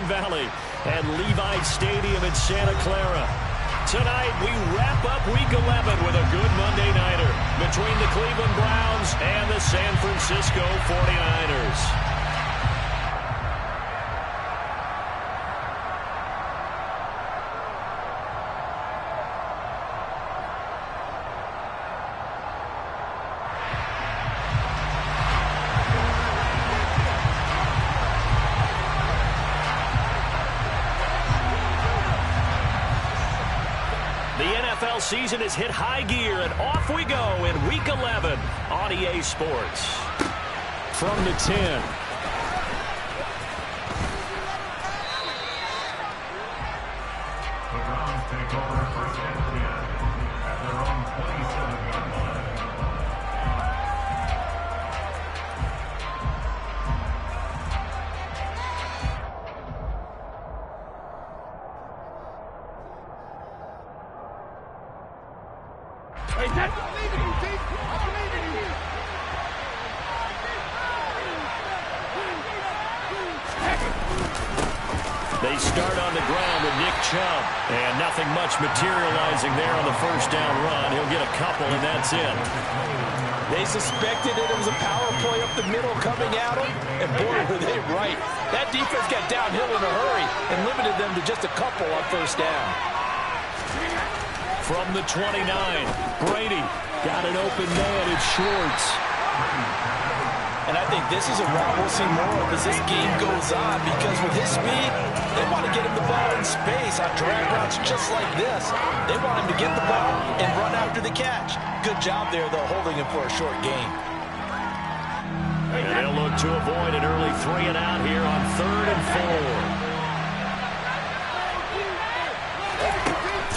Valley at Levi Stadium in Santa Clara. Tonight, we wrap up Week 11 with a good Monday nighter between the Cleveland Browns and the San Francisco 49ers. Season has hit high gear, and off we go in Week 11 on EA Sports. From the 10. The Browns take over first and 10 at their own 27-yard line. They start on the ground with Nick Chubb, and nothing much materializing there on the first down run. He'll get a couple, and that's it. They suspected it was a power play up the middle coming at them, and boy, were they right. That defense got downhill in a hurry and limited them to just a couple on first down. From the 29, Brady got an open man. It's Schwartz. And I think this is a route we'll see more of as this game goes on, because with his speed, they want to get him the ball in space on drag routes just like this. They want him to get the ball and run after the catch. Good job there, though, holding him for a short gain. And they'll look to avoid an early 3 and out here on 3rd and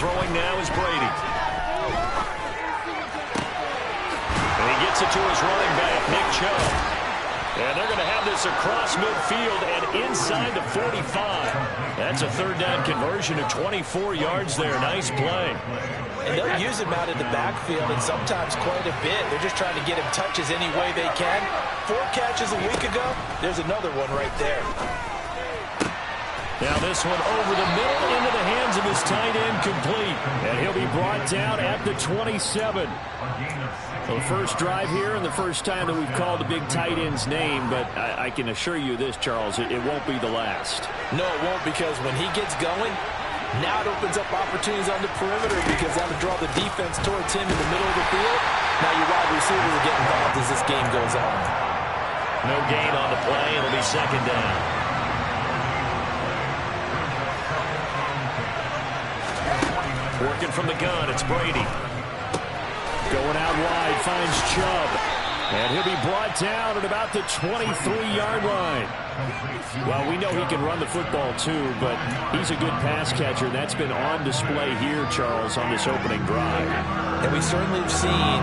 4. Throwing now is Brady. And he gets it to his running back, Nick Chubb. And they're going to have this across midfield and inside the 45. That's a 3rd down conversion of 24 yards there. Nice play. And they'll use him out in the backfield, and sometimes quite a bit. They're just trying to get him touches any way they can. 4 catches a week ago. There's another one right there. Now this one over the middle into the hands of his tight end, complete. And he'll be brought down at the 27. So the first drive here and the first time that we've called the big tight end's name, but I can assure you this, Charles, it won't be the last. No, it won't, because when he gets going, now it opens up opportunities on the perimeter, because that'll draw the defense towards him in the middle of the field. Now your wide receivers will get involved as this game goes on. No gain on the play. It'll be 2nd down. Working from the gun, it's Brady. Going out wide, finds Chubb. And he'll be brought down at about the 23-yard line. Well, we know he can run the football too, but he's a good pass catcher. That's been on display here, Charles, on this opening drive. And we certainly have seen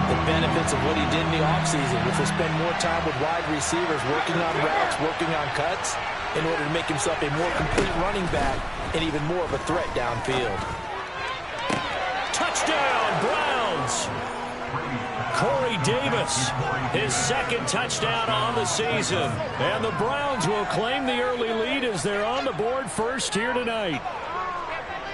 the benefits of what he did in the offseason, which was spend more time with wide receivers, working on routes, working on cuts, in order to make himself a more complete running back and even more of a threat downfield. Touchdown, Browns! Corey Davis, his 2nd touchdown on the season. And the Browns will claim the early lead as they're on the board first here tonight.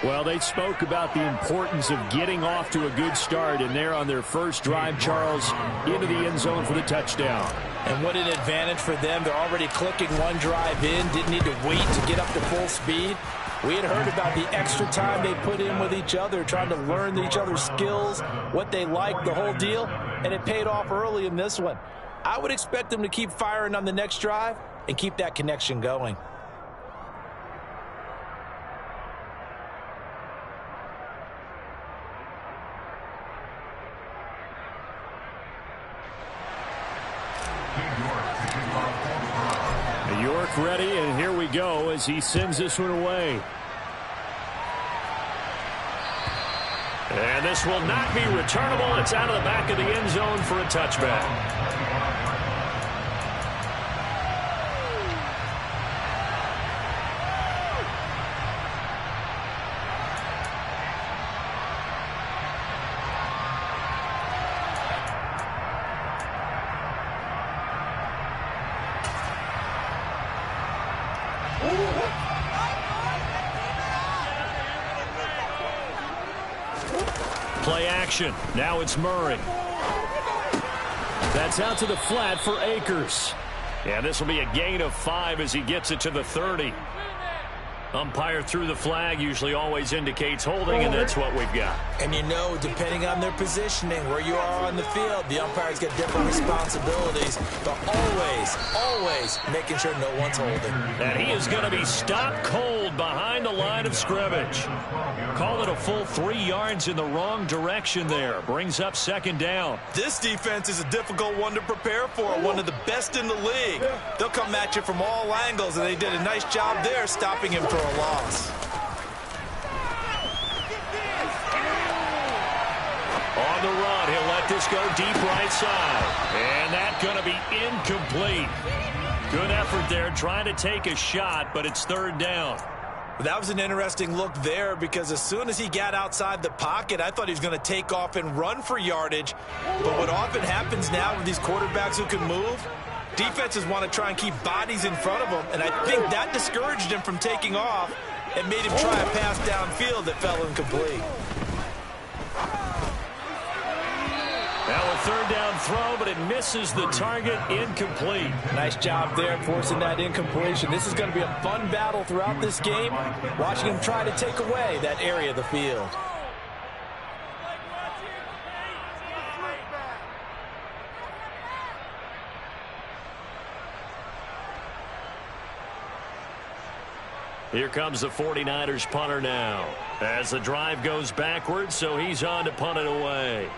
Well, they spoke about the importance of getting off to a good start, and they're on their first drive, Charles, into the end zone for the touchdown. And what an advantage for them. They're already clicking one drive in, didn't need to wait to get up to full speed. We had heard about the extra time they put in with each other, trying to learn each other's skills, what they like, the whole deal, and it paid off early in this one. I would expect them to keep firing on the next drive and keep that connection going. York ready, and here we go as he sends this one away. And this will not be returnable. It's out of the back of the end zone for a touchback. Play action. Now it's Murray. That's out to the flat for Akers. And this will be a gain of 5 as he gets it to the 30. Umpire threw the flag, usually always indicates holding, and that's what we've got. And you know, depending on their positioning, where you are on the field, the umpires get different responsibilities, but always making sure no one's holding. And he is going to be stopped cold behind the line of scrimmage. Call it a full 3 yards in the wrong direction there. Brings up second down. This defense is a difficult one to prepare for, one of the best in the league. They'll come at you from all angles, and they did a nice job there stopping him for a loss. On the run, he'll let this go deep right side. And that's going to be incomplete. Good effort there trying to take a shot, but it's third down. That was an interesting look there because as soon as he got outside the pocket, I thought he was going to take off and run for yardage. But what often happens now with these quarterbacks who can move, defenses want to try and keep bodies in front of them, and I think that discouraged him from taking off and made him try a pass downfield that fell incomplete. Now a third down throw, but it misses the target, incomplete. Nice job there forcing that incompletion. This is going to be a fun battle throughout this game, watching him try to take away that area of the field. Here comes the 49ers punter now. As the drive goes backwards, so he's on to punt it away.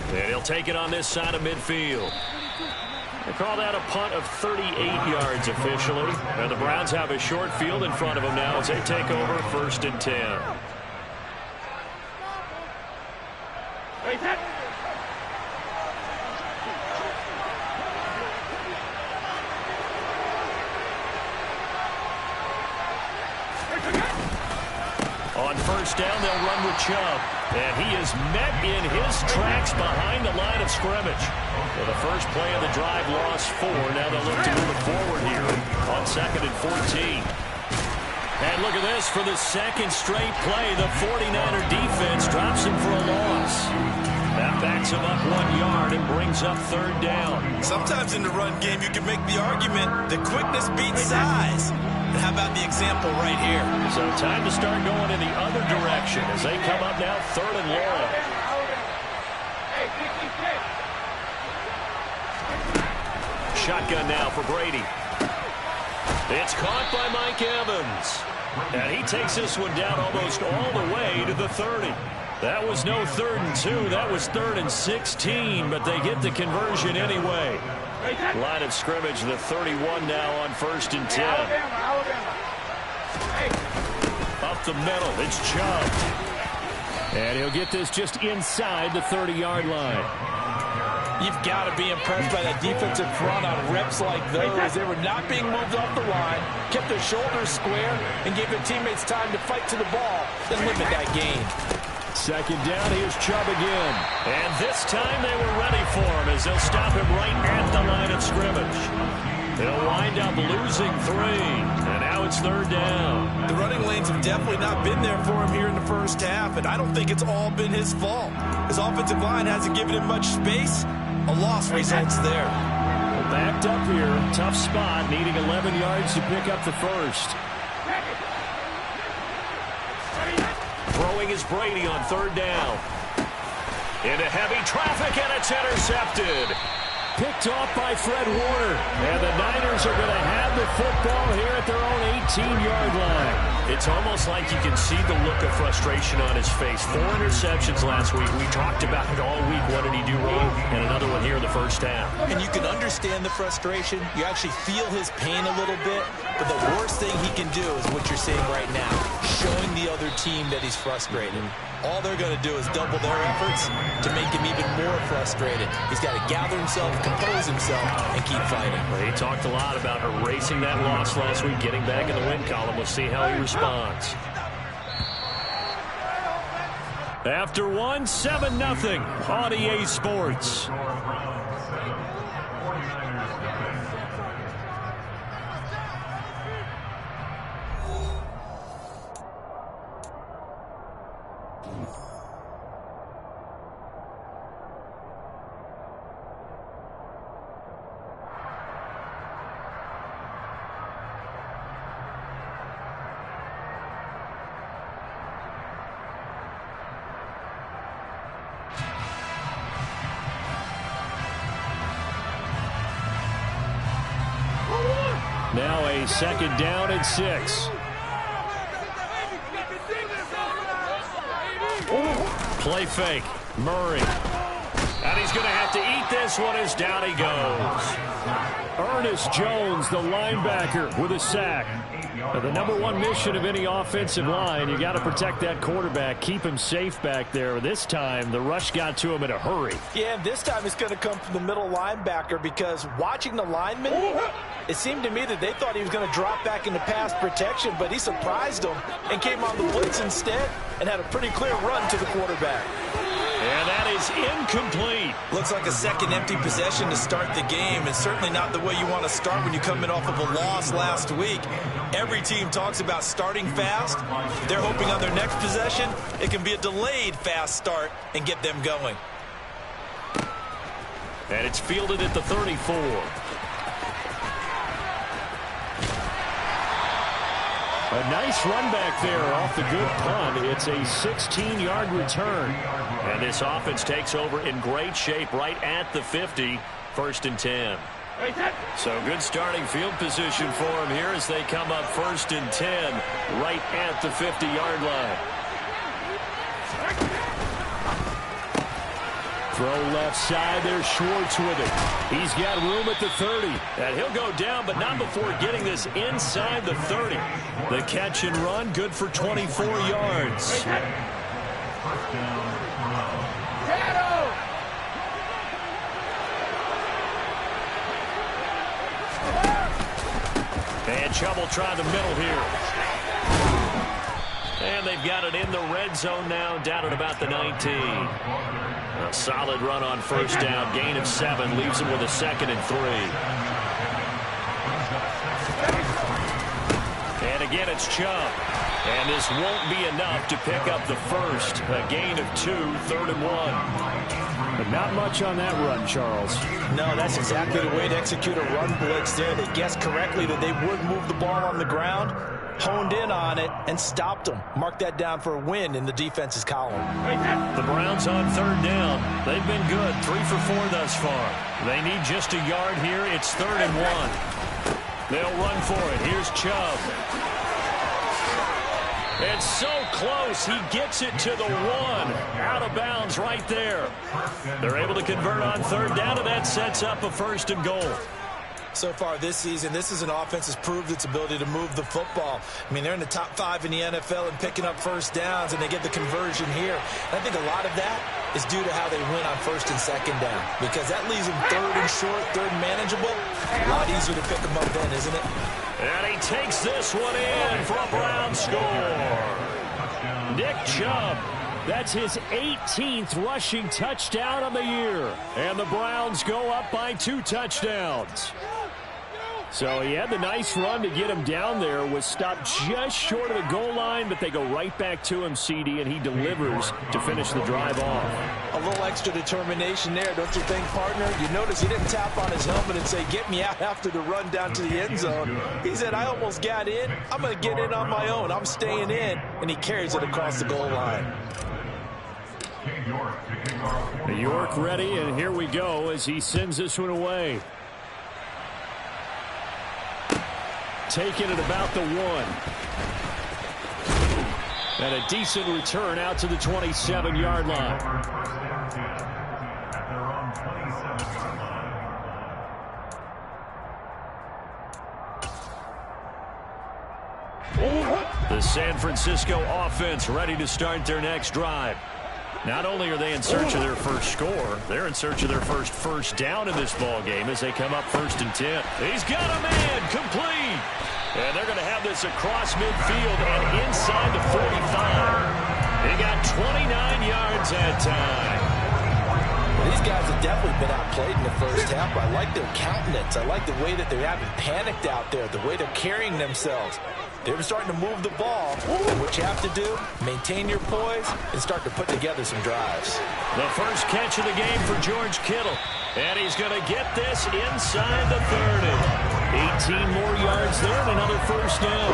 And he'll take it on this side of midfield. They call that a punt of 38 yards officially. And the Browns have a short field in front of them now as they take over 1st and 10. On 1st down, they'll run with Chubb. And he is met in his tracks behind the line of scrimmage. Well, the first play of the drive lost 4. Now they'll look to move it forward here on 2nd and 14. And look at this. For the second straight play, the 49er defense drops him for a loss. That backs him up 1 yard and brings up 3rd down. Sometimes in the run game, you can make the argument that quickness beats size. And how about the example right here? So time to start going in the other direction as they come up now 3rd and long. Shotgun now for Brady. It's caught by Mike Evans. And he takes this one down almost all the way to the 30. That was no 3rd and 2. That was 3rd and 16, but they get the conversion anyway. Line of scrimmage, the 31 now on 1st and 10. Up the middle, it's Chubb. And he'll get this just inside the 30-yard line. You've got to be impressed by that defensive front on reps like those. They were not being moved off the line, kept their shoulders square, and gave their teammates time to fight to the ball and limit that gain. 2nd down, here's Chubb again. And this time they were ready for him as they'll stop him right at the line of scrimmage. They'll wind up losing 3, and now it's 3rd down. The running lanes have definitely not been there for him here in the first half, and I don't think it's all been his fault. His offensive line hasn't given him much space. A loss results there. Well, backed up here, tough spot, needing 11 yards to pick up the first. Throwing is Brady on 3rd down. Into heavy traffic, and it's intercepted. Picked off by Fred Warner. And the Niners are going to have the football here at their own 18-yard line. It's almost like you can see the look of frustration on his face. 4 interceptions last week. We talked about it all week. What did he do wrong? And another one here in the first half. And you can understand the frustration. You actually feel his pain a little bit. But the worst thing he can do is what you're seeing right now, showing the other team that he's frustrated. All they're going to do is double their efforts to make him even more frustrated. He's got to gather himself, compose himself, and keep fighting. Well, he talked a lot about erasing that loss last week, getting back in the win column. We'll see how he responds. After one, 7-0 on EA Sports. Now a 2nd down and 6. Play fake. Murray. And he's going to have to eat this one as down he goes. Ernest Jones, the linebacker, with a sack. The #1 mission of any offensive line, you got to protect that quarterback, keep him safe back there. This time, the rush got to him in a hurry. Yeah, and this time it's going to come from the middle linebacker, because watching the lineman, it seemed to me that they thought he was going to drop back into pass protection, but he surprised them and came on the blitz instead and had a pretty clear run to the quarterback. And that is incomplete. Looks like a second empty possession to start the game, and certainly not the way you want to start when you come in off of a loss last week. Every team talks about starting fast. They're hoping on their next possession it can be a delayed fast start and get them going. And it's fielded at the 34. A nice run back there off the good punt. It's a 16-yard return. And this offense takes over in great shape right at the 50, 1st and 10. So good starting field position for them here as they come up 1st and 10 right at the 50-yard line. Throw left side. There's Schwartz with it. He's got room at the 30. And he'll go down, but not before getting this inside the 30. The catch and run, good for 24 yards. And Chubb will try the middle here. And they've got it in the red zone now, down at about the 19. A solid run on 1st down. Gain of 7 leaves them with a 2nd and 3. And again, it's Chubb. And this won't be enough to pick up the first. A gain of 2, 3rd and 1. But not much on that run, Charles. No, that's exactly the way to execute a run blitz there. They guessed correctly that they would move the ball on the ground, honed in on it, and stopped them. Mark that down for a win in the defense's column. The Browns on 3rd down. They've been good, 3 for 4 thus far. They need just a yard here. It's 3rd and 1. They'll run for it. Here's Chubb. It's so close. He gets it to the 1. Out of bounds right there. They're able to convert on 3rd down, and that sets up a 1st and goal. So far this season, this is an offense that's proved its ability to move the football. I mean, they're in the top 5 in the NFL and picking up 1st downs, and they get the conversion here. And I think a lot of that is due to how they win on 1st and 2nd down, because that leaves them 3rd and short, 3rd and manageable. A lot easier to pick them up then, isn't it? And he takes this one in for a Brown score. Nick Chubb. That's his 18th rushing touchdown on the year. And the Browns go up by 2 touchdowns. So he had the nice run to get him down there, was stopped just short of the goal line, but they go right back to him, CD, and he delivers to finish the drive off. A little extra determination there, don't you think, partner? You notice he didn't tap on his helmet and say, get me out after the run down to the end zone. He said, I almost got in. I'm going to get in on my own. I'm staying in. And he carries it across the goal line. York ready, and here we go as he sends this one away. Taking it about the 1. And a decent return out to the 27-yard line. The San Francisco offense ready to start their next drive. Not only are they in search of their first score, they're in search of their first down in this ball game as they come up 1st and 10. He's got a man, complete. And they're going to have this across midfield and inside the 45. He got 29 yards that time. These guys have definitely been outplayed in the first half. I like their countenance. I like the way that they haven't panicked out there, the way they're carrying themselves. They're starting to move the ball. And what you have to do, maintain your poise and start to put together some drives. The first catch of the game for George Kittle. And he's going to get this inside the 30. 18 more yards there and another first down.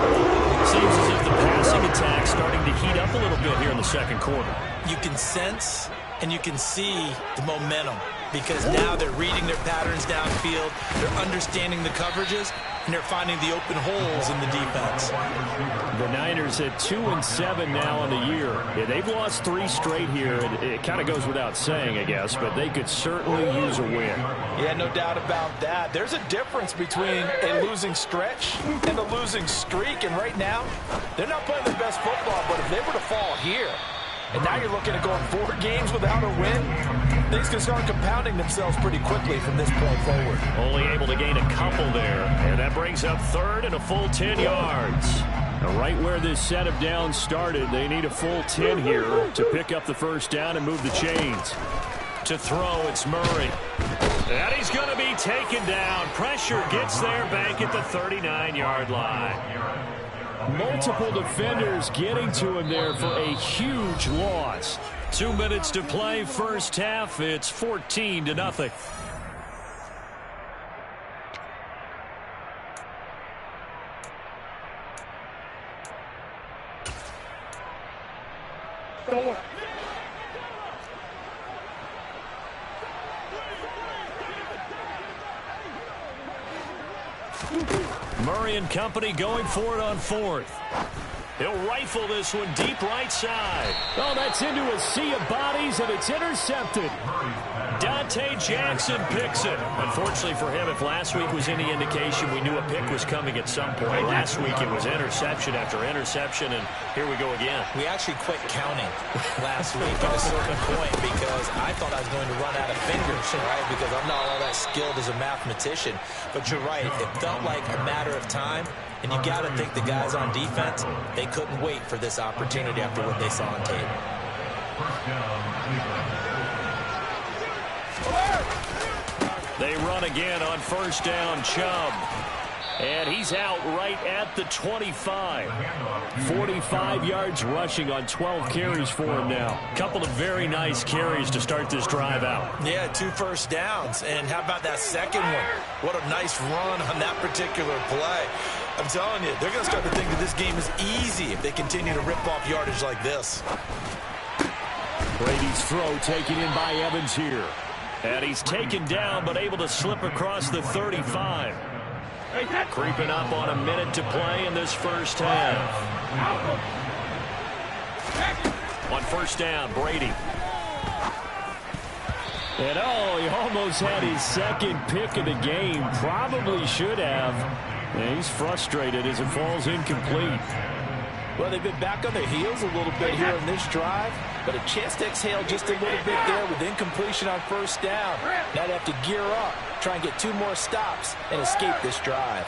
Seems as if the passing attack's starting to heat up a little bit here in the second quarter. You can sense and you can see the momentum because now they're reading their patterns downfield, they're understanding the coverages, and they're finding the open holes in the defense. The Niners at 2-7 now on the year. Yeah, they've lost 3 straight here. It kind of goes without saying, I guess, but they could certainly use a win. Yeah, no doubt about that. There's a difference between a losing stretch and a losing streak, and right now, they're not playing their best football, but if they were to fall here, and now you're looking at going 4 games without a win, things can start compounding themselves pretty quickly from this point forward. Only able to gain a couple there, and that brings up third and a full 10 yards. Now, right where this set of downs started, they need a full 10 here to pick up the first down and move the chains. To throw, it's Murray. And he's going to be taken down. Pressure gets there back at the 39-yard line. Multiple defenders getting to him there for a huge loss. 2 minutes to play first half. It's 14-0. Murray and company going for it on 4th. He'll rifle this one deep right side. Oh, that's into a sea of bodies, and it's intercepted. Dante Jackson picks it. Unfortunately for him, if last week was any indication, we knew a pick was coming at some point. Last week it was interception after interception, and here we go again. We actually quit counting last week at a certain point because I thought I was going to run out of fingers, right? Because I'm not all that skilled as a mathematician. But you're right. It felt like a matter of time. And you got to think the guys on defense, they couldn't wait for this opportunity after what they saw on tape. They run again on first down, Chubb. And he's out right at the 25. 45 yards rushing on 12 carries for him now. Couple of very nice carries to start this drive out. Yeah, 2 first downs. And how about that second one? What a nice run on that particular play. I'm telling you, they're going to start to think that this game is easy if they continue to rip off yardage like this. Brady's throw taken in by Evans here. And he's taken down but able to slip across the 35. Creeping up on a minute to play in this first half. On first down, Brady. And oh, he almost had his second pick of the game. Probably should have. And he's frustrated as it falls incomplete. Well, they've been back on their heels a little bit here in this drive, but a chance to exhale just a little bit there with incompletion on first down. Now they have to gear up, try and get 2 more stops, and escape this drive.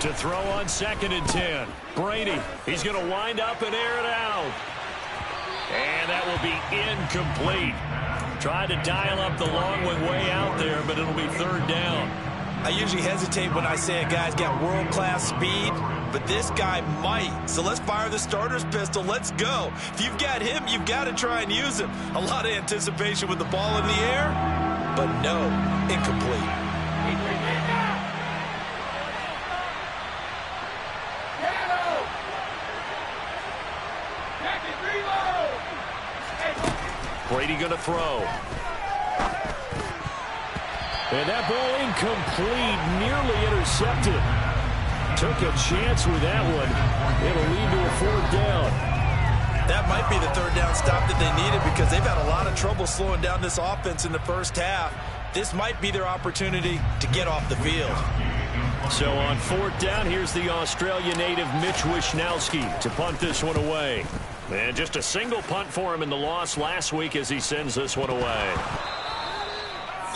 To throw on 2nd and 10. Brady, he's going to wind up and air it out. And that will be incomplete. Tried to dial up the long one way out there, but it'll be 3rd down. I usually hesitate when I say a guy's got world-class speed, but this guy might. So let's fire the starter's pistol. Let's go. If you've got him, you've got to try and use him. A lot of anticipation with the ball in the air, but no, incomplete. Brady going to throw. And that ball incomplete, nearly intercepted. Took a chance with that one. It'll lead to a 4th down. That might be the 3rd down stop that they needed because they've had a lot of trouble slowing down this offense in the first half. This might be their opportunity to get off the field. So on 4th down, here's the Australia native Mitch Wishnowsky to punt this one away. And just a single punt for him in the loss last week as he sends this one away.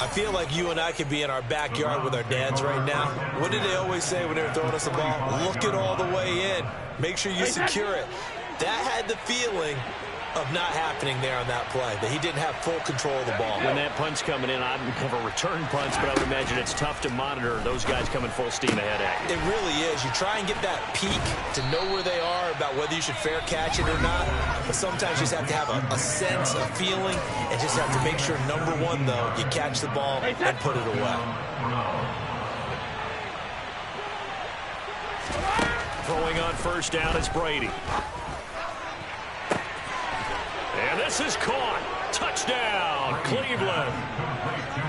I feel like you and I could be in our backyard with our dads right now. What did they always say when they were throwing us the ball? Look it all the way in. Make sure you secure it. That had the feeling of not happening there on that play, that he didn't have full control of the ball. When that punt's coming in, I have a return punch, but I would imagine it's tough to monitor those guys coming full steam ahead at you. It really is. You try and get that peek to know where they are, about whether you should fair catch it or not, but sometimes you just have to have a sense, a feeling, and just have to make sure, number one, though, you catch the ball and put it away. Throwing on first down is Brady. And this is caught. Touchdown, Cleveland.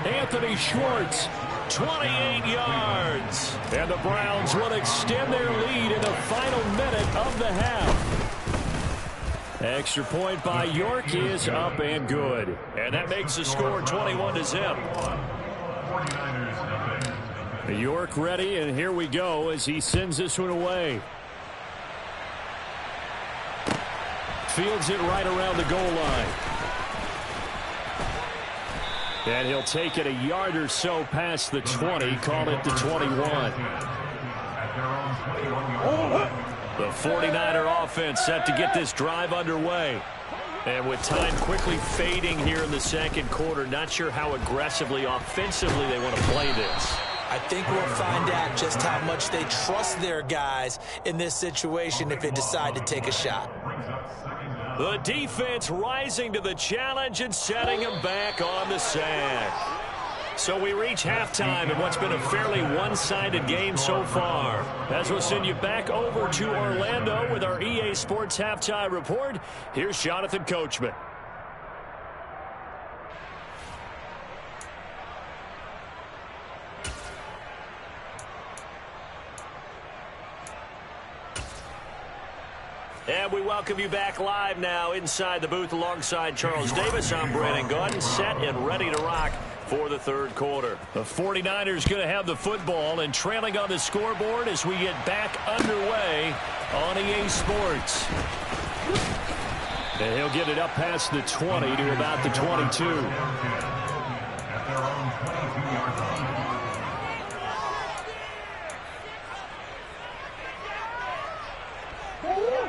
Anthony Schwartz, 28 yards. And the Browns will extend their lead in the final minute of the half. Extra point by York is up and good. And that makes the score 21-0. York ready, and here we go as he sends this one away. Fields it right around the goal line. And he'll take it a yard or so past the 20, call it the 21. The 49er offense set to get this drive underway. And with time quickly fading here in the second quarter, not sure how aggressively, offensively they want to play this. I think we'll find out just how much they trust their guys in this situation if they decide to take a shot. The defense rising to the challenge and setting him back on the sack. So we reach halftime in what's been a fairly one-sided game so far. As we'll send you back over to Orlando with our EA Sports Halftime Report, here's Jonathan Coachman. And we welcome you back live now inside the booth alongside Charles Davis. I'm Brandon Gaudin, set and ready to rock for the third quarter. The 49ers going to have the football and trailing on the scoreboard as we get back underway on EA Sports. And he'll get it up past the 20 to about the 22.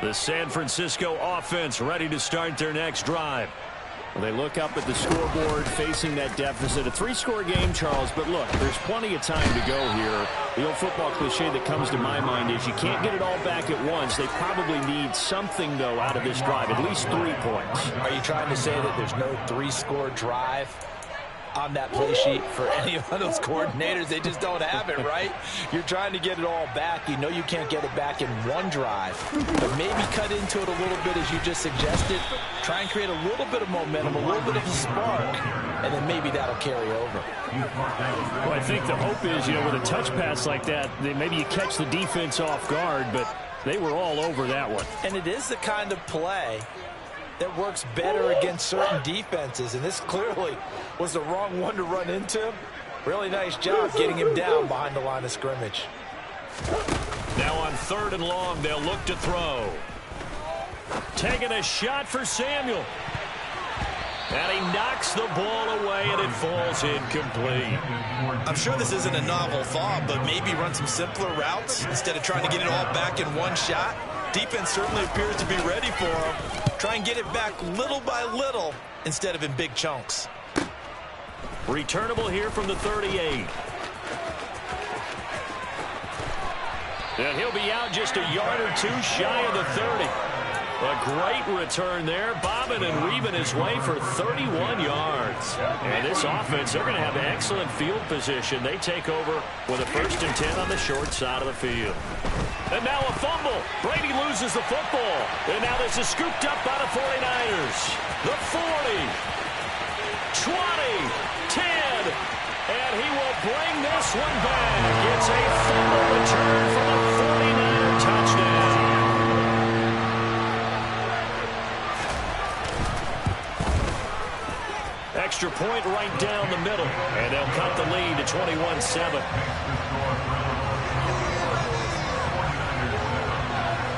The San Francisco offense ready to start their next drive. Well, they look up at the scoreboard facing that deficit. A three-score game, Charles, but look, there's plenty of time to go here. The old football cliche that comes to my mind is you can't get it all back at once. They probably need something, though, out of this drive, at least 3 points. Are you trying to say that there's no three-score drive on that play sheet for any of those coordinators? They just don't have it, right? You're trying to get it all back. You know you can't get it back in one drive, but maybe cut into it a little bit as you just suggested. Try and create a little bit of momentum, a little bit of a spark, and then maybe that'll carry over. Well, I think the hope is, with a touch pass like that, maybe you catch the defense off guard, but they were all over that one. And it is the kind of play that works better against certain defenses, and this clearly was the wrong one to run into. Really nice job getting him down behind the line of scrimmage. Now on 3rd and long, they'll look to throw. Taking a shot for Samuel. And he knocks the ball away, and it falls incomplete. I'm sure this isn't a novel thought, but maybe run some simpler routes instead of trying to get it all back in one shot. Defense certainly appears to be ready for him. Try and get it back little by little instead of in big chunks. Returnable here from the 38. And he'll be out just a yard or two shy of the 30. A great return there, bobbing and weaving his way for 31 yards. And this offense, they're going to have excellent field position. They take over with a 1st and 10 on the short side of the field. And now a fumble. Brady loses the football. And now this is scooped up by the 49ers. The 40, 20, 10, and he will bring this one back. It's a fumble return for the 49er touchdown. Extra point right down the middle, and they'll cut the lead to 21-7.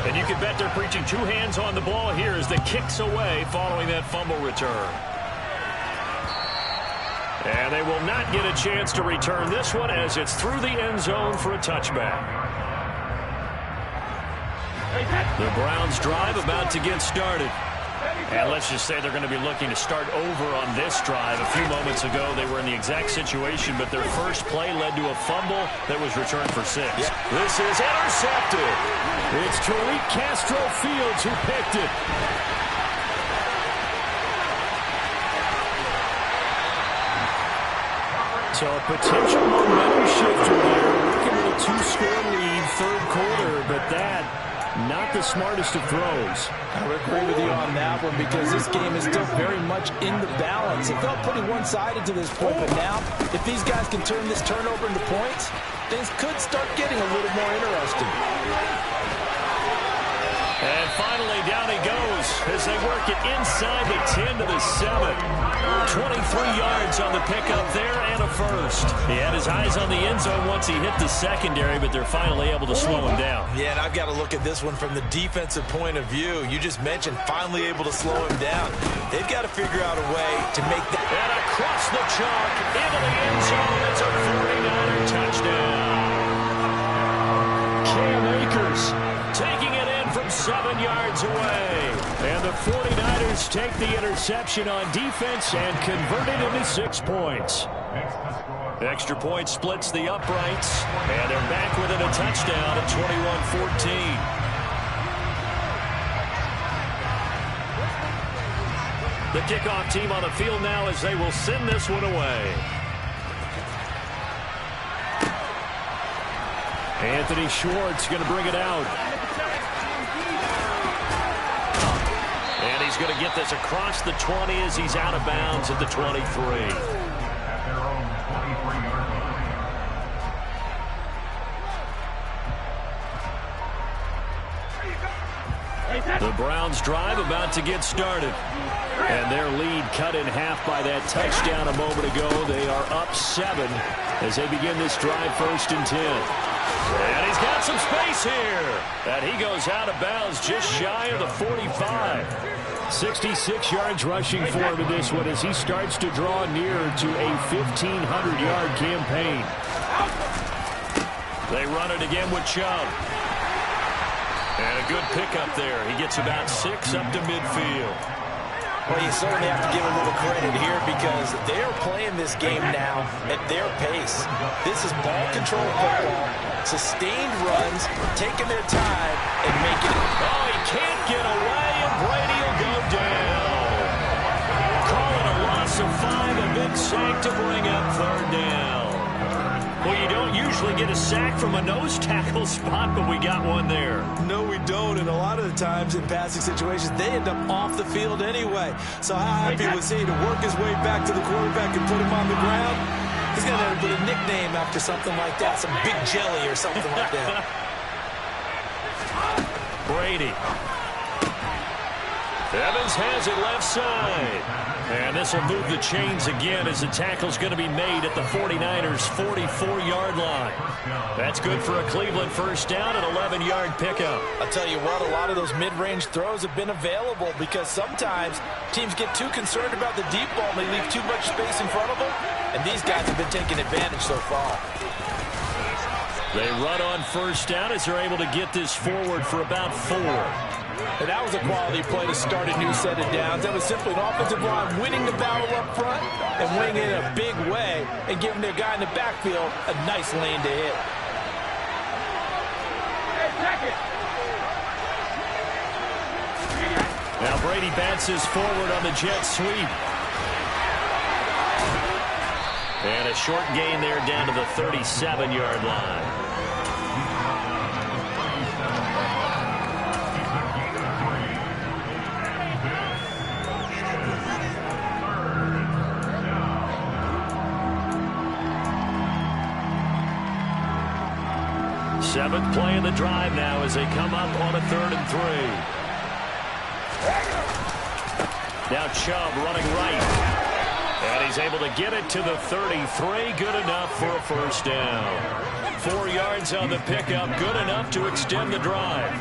And you can bet they're preaching 2 hands on the ball here as the kicks away following that fumble return. And they will not get a chance to return this one as it's through the end zone for a touchback. The Browns drive about to get started. And let's just say they're going to be looking to start over on this drive. A few moments ago, they were in the exact situation, but their first play led to a fumble that was returned for 6. Yep. This is intercepted. It's Tariq Castro Fields who picked it. So a potential momentum shifter there. Looking at a 2-score lead, third quarter, but that, not the smartest of throws. I would agree with you on that one because this game is still very much in the balance. It felt pretty one-sided to this point, but now, if these guys can turn this turnover into points, things could start getting a little more interesting. And finally, down he goes as they work it inside the 10 to the 7. 23 yards on the pickup there and a first. He had his eyes on the end zone once he hit the secondary, but they're finally able to slow him down. Yeah, and I've got to look at this one from the defensive point of view. You just mentioned finally able to slow him down. They've got to figure out a way to make that. And across the chalk into the end zone. It's a 49er touchdown. Cam Akers taking it in from 7 yards away. And the 49ers take the interception on defense and convert it into 6 points. Extra point splits the uprights, and they're back within a touchdown at 21-14. The kickoff team on the field now as they will send this one away. Anthony Schwartz going to bring it out. And he's going to get this across the 20 as he's out of bounds at the 23. At their own 23-yard line. The Browns drive about to get started. And their lead cut in half by that touchdown a moment ago. They are up 7 as they begin this drive, 1st and 10. And he's got some space here. And he goes out of bounds just shy of the 45. 66 yards rushing for him in this one as he starts to draw nearer to a 1,500-yard campaign. They run it again with Chubb. And a good pickup there. He gets about 6 up to midfield. Well, you certainly have to give a little credit here because they're playing this game now at their pace. This is ball control football, sustained runs, taking their time, and making it. Oh, he can't get away, and Brady will go down. Call it a loss of 5, a big sack to bring up 3rd down. Well, you don't usually get a sack from a nose tackle spot, but we got one there. No, we don't, and a lot of the times in passing situations, they end up off the field anyway. So how happy was he to work his way back to the quarterback and put him on the ground? He's going to have to put a nickname after something like that, some Big Jelly or something like that. Brady. Evans has it left side. And this will move the chains again as the tackle's going to be made at the 49ers' 44-yard line. That's good for a Cleveland 1st down and 11-yard pickup. I'll tell you what, a lot of those mid-range throws have been available because sometimes teams get too concerned about the deep ball and they leave too much space in front of them. And these guys have been taking advantage so far. They run on 1st down as they're able to get this forward for about 4. And that was a quality play to start a new set of downs. That was simply an offensive line winning the battle up front and winning it in a big way and giving their guy in the backfield a nice lane to hit. Now Brady bounces forward on the jet sweep. And a short gain there down to the 37-yard line. Seventh play of the drive now as they come up on a 3rd and 3. Now Chubb running right. And he's able to get it to the 33. Good enough for a first down. 4 yards on the pickup. Good enough to extend the drive.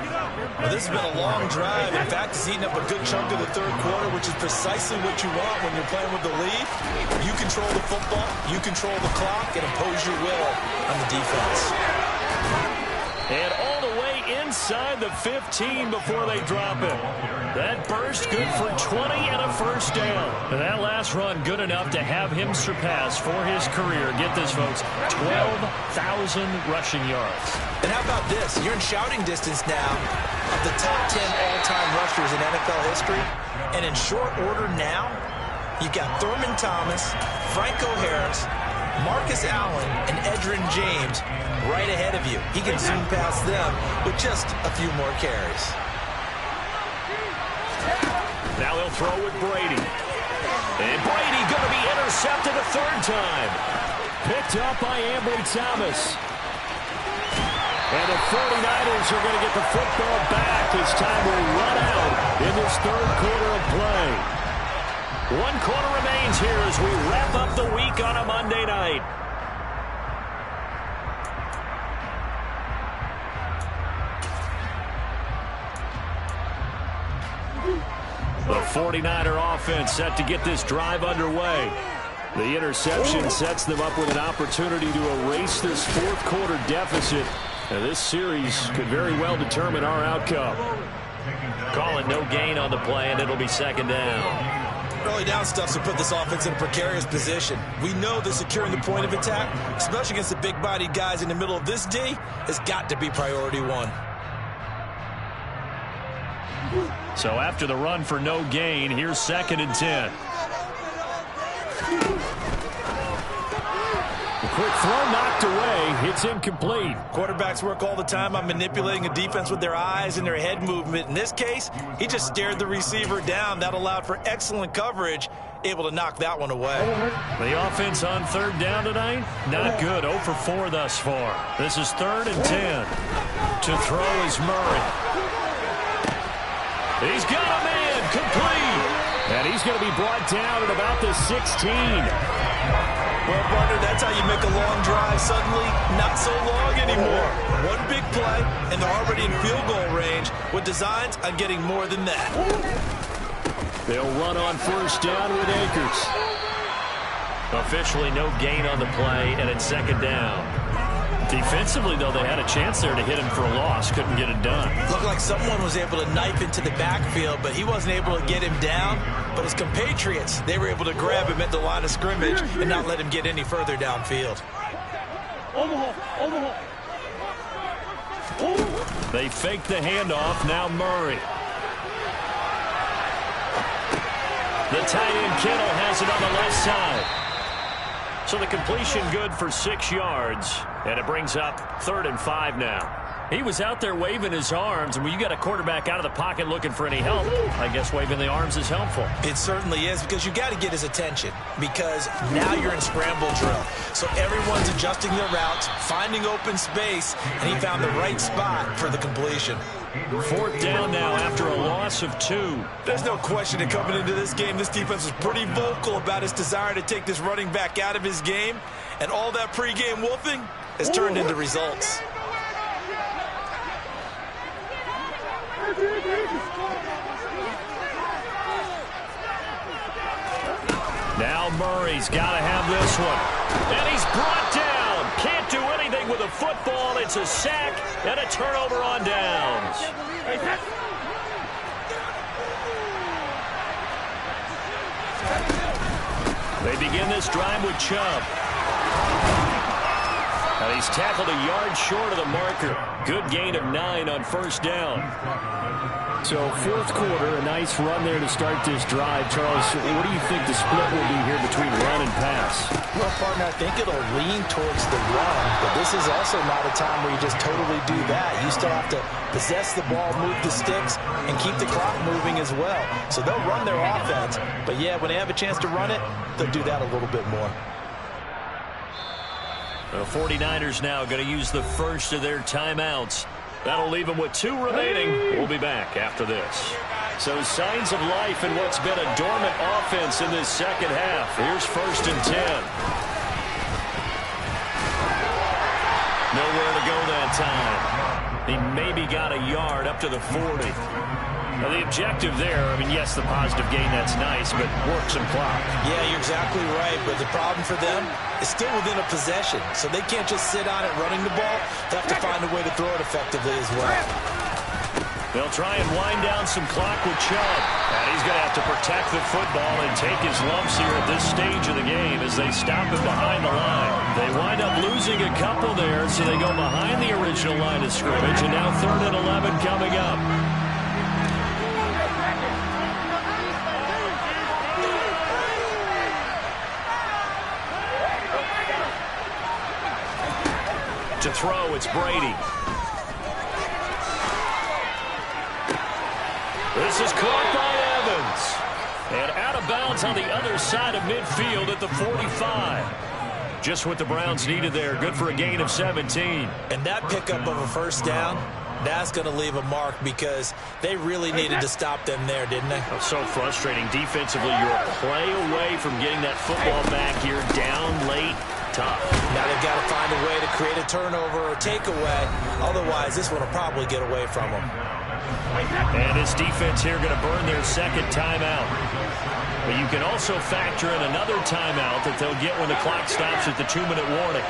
Well, this has been a long drive. In fact, it's eaten up a good chunk of the third quarter, which is precisely what you want when you're playing with the lead. You control the football, you control the clock, and impose your will on the defense. And all the way inside the 15 before they drop it. That burst good for 20 and a first down. And that last run good enough to have him surpass for his career. Get this, folks, 12,000 rushing yards. And how about this? You're in shouting distance now of the top 10 all-time rushers in NFL history. And in short order now, you've got Thurman Thomas, Franco Harris, Marcus Allen, and Edgerrin James right ahead of you. He can zoom past them with just a few more carries. Now they'll throw with Brady. And Brady going to be intercepted a third time. Picked up by Ambry Thomas. And the 49ers are going to get the football back as time will run out in this third quarter of play. 1 quarter remains here as we wrap up the week on a Monday night. The 49er offense set to get this drive underway. The interception sets them up with an opportunity to erase this fourth quarter deficit. And this series could very well determine our outcome. Call it no gain on the play, and it'll be second down. Early down stuff to put this offense in a precarious position. We know that securing the point of attack, especially against the big-bodied guys in the middle of this D, has got to be priority one. So after the run for no gain, here's 2nd and 10. The quick throw knocked away. It's incomplete. Quarterbacks work all the time on manipulating a defense with their eyes and their head movement. In this case, he just stared the receiver down. That allowed for excellent coverage, able to knock that one away. The offense on third down tonight, not good. 0 for 4 thus far. This is 3rd and 10. To throw is Murray. He's got a man, complete. And he's going to be brought down at about the 16. Well, partner, that's how you make a long drive suddenly not so long anymore. One big play, and they're already in field goal range with designs on getting more than that. They'll run on first down with Akers. Officially no gain on the play, and it's second down. Defensively, though, they had a chance there to hit him for a loss. Couldn't get it done. Looked like someone was able to knife into the backfield, but he wasn't able to get him down. But his compatriots, they were able to grab him at the line of scrimmage and not let him get any further downfield. They fake the handoff. Now Murray. The tight end Kittle has it on the left side. So the completion good for 6 yards, and it brings up 3rd and 5 now. He was out there waving his arms, and when you got a quarterback out of the pocket looking for any help, I guess waving the arms is helpful. It certainly is, because you got to get his attention, because now you're in scramble drill. So everyone's adjusting their routes, finding open space, and he found the right spot for the completion. 4th down now after a loss of 2. There's no question that coming into this game, this defense was pretty vocal about its desire to take this running back out of his game, and all that pregame wolfing has turned into results. Now Murray's got to have this one. And he's brought down. Can't do anything with a football. It's a sack and a turnover on downs. They begin this drive with Chubb. And he's tackled a yard short of the marker. Good gain of 9 on first down. So 4th quarter, a nice run there to start this drive. Charles, what do you think the split will be here between run and pass? Well, partner, I think it'll lean towards the run, but this is also not a time where you just totally do that. You still have to possess the ball, move the sticks, and keep the clock moving as well. So they'll run their offense, but yeah, when they have a chance to run it, they'll do that a little bit more. The 49ers now going to use the first of their timeouts. That'll leave them with 2 remaining. We'll be back after this. So signs of life in what's been a dormant offense in this second half. Here's 1st and 10. Nowhere to go that time. He maybe got a yard up to the 40. Now, the objective there, I mean, yes, the positive gain, that's nice, but work some clock. Yeah, you're exactly right, but the problem for them is still within a possession, so they can't just sit on it running the ball. They have to find a way to throw it effectively as well. They'll try and wind down some clock with Chubb, and he's going to have to protect the football and take his lumps here at this stage of the game as they stop him behind the line. They wind up losing a couple there, so they go behind the original line of scrimmage, and now 3rd and 11 coming up. To throw, it's Brady. This is caught by Evans. And out of bounds on the other side of midfield at the 45. Just what the Browns needed there. Good for a gain of 17. And that pickup of a 1st down, that's going to leave a mark because they really needed to stop them there, didn't they? That's so frustrating. Defensively, you're a play away from getting that football back here. Down late. Tough. Now they've got to find a way to create a turnover or takeaway. Otherwise, this one will probably get away from them. And this defense here going to burn their 2nd timeout. But you can also factor in another timeout that they'll get when the clock stops at the 2-minute warning.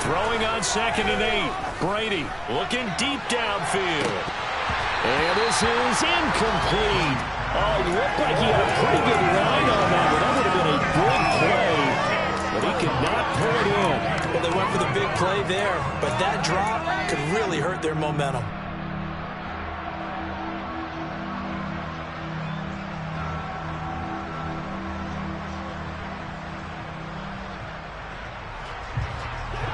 Throwing on 2nd and 8. Brady looking deep downfield. And this is incomplete. Oh, it looked like he had a pretty good line on that, but that would have been a big play. But he could not pull it in. Well, they went for the big play there, but that drop could really hurt their momentum.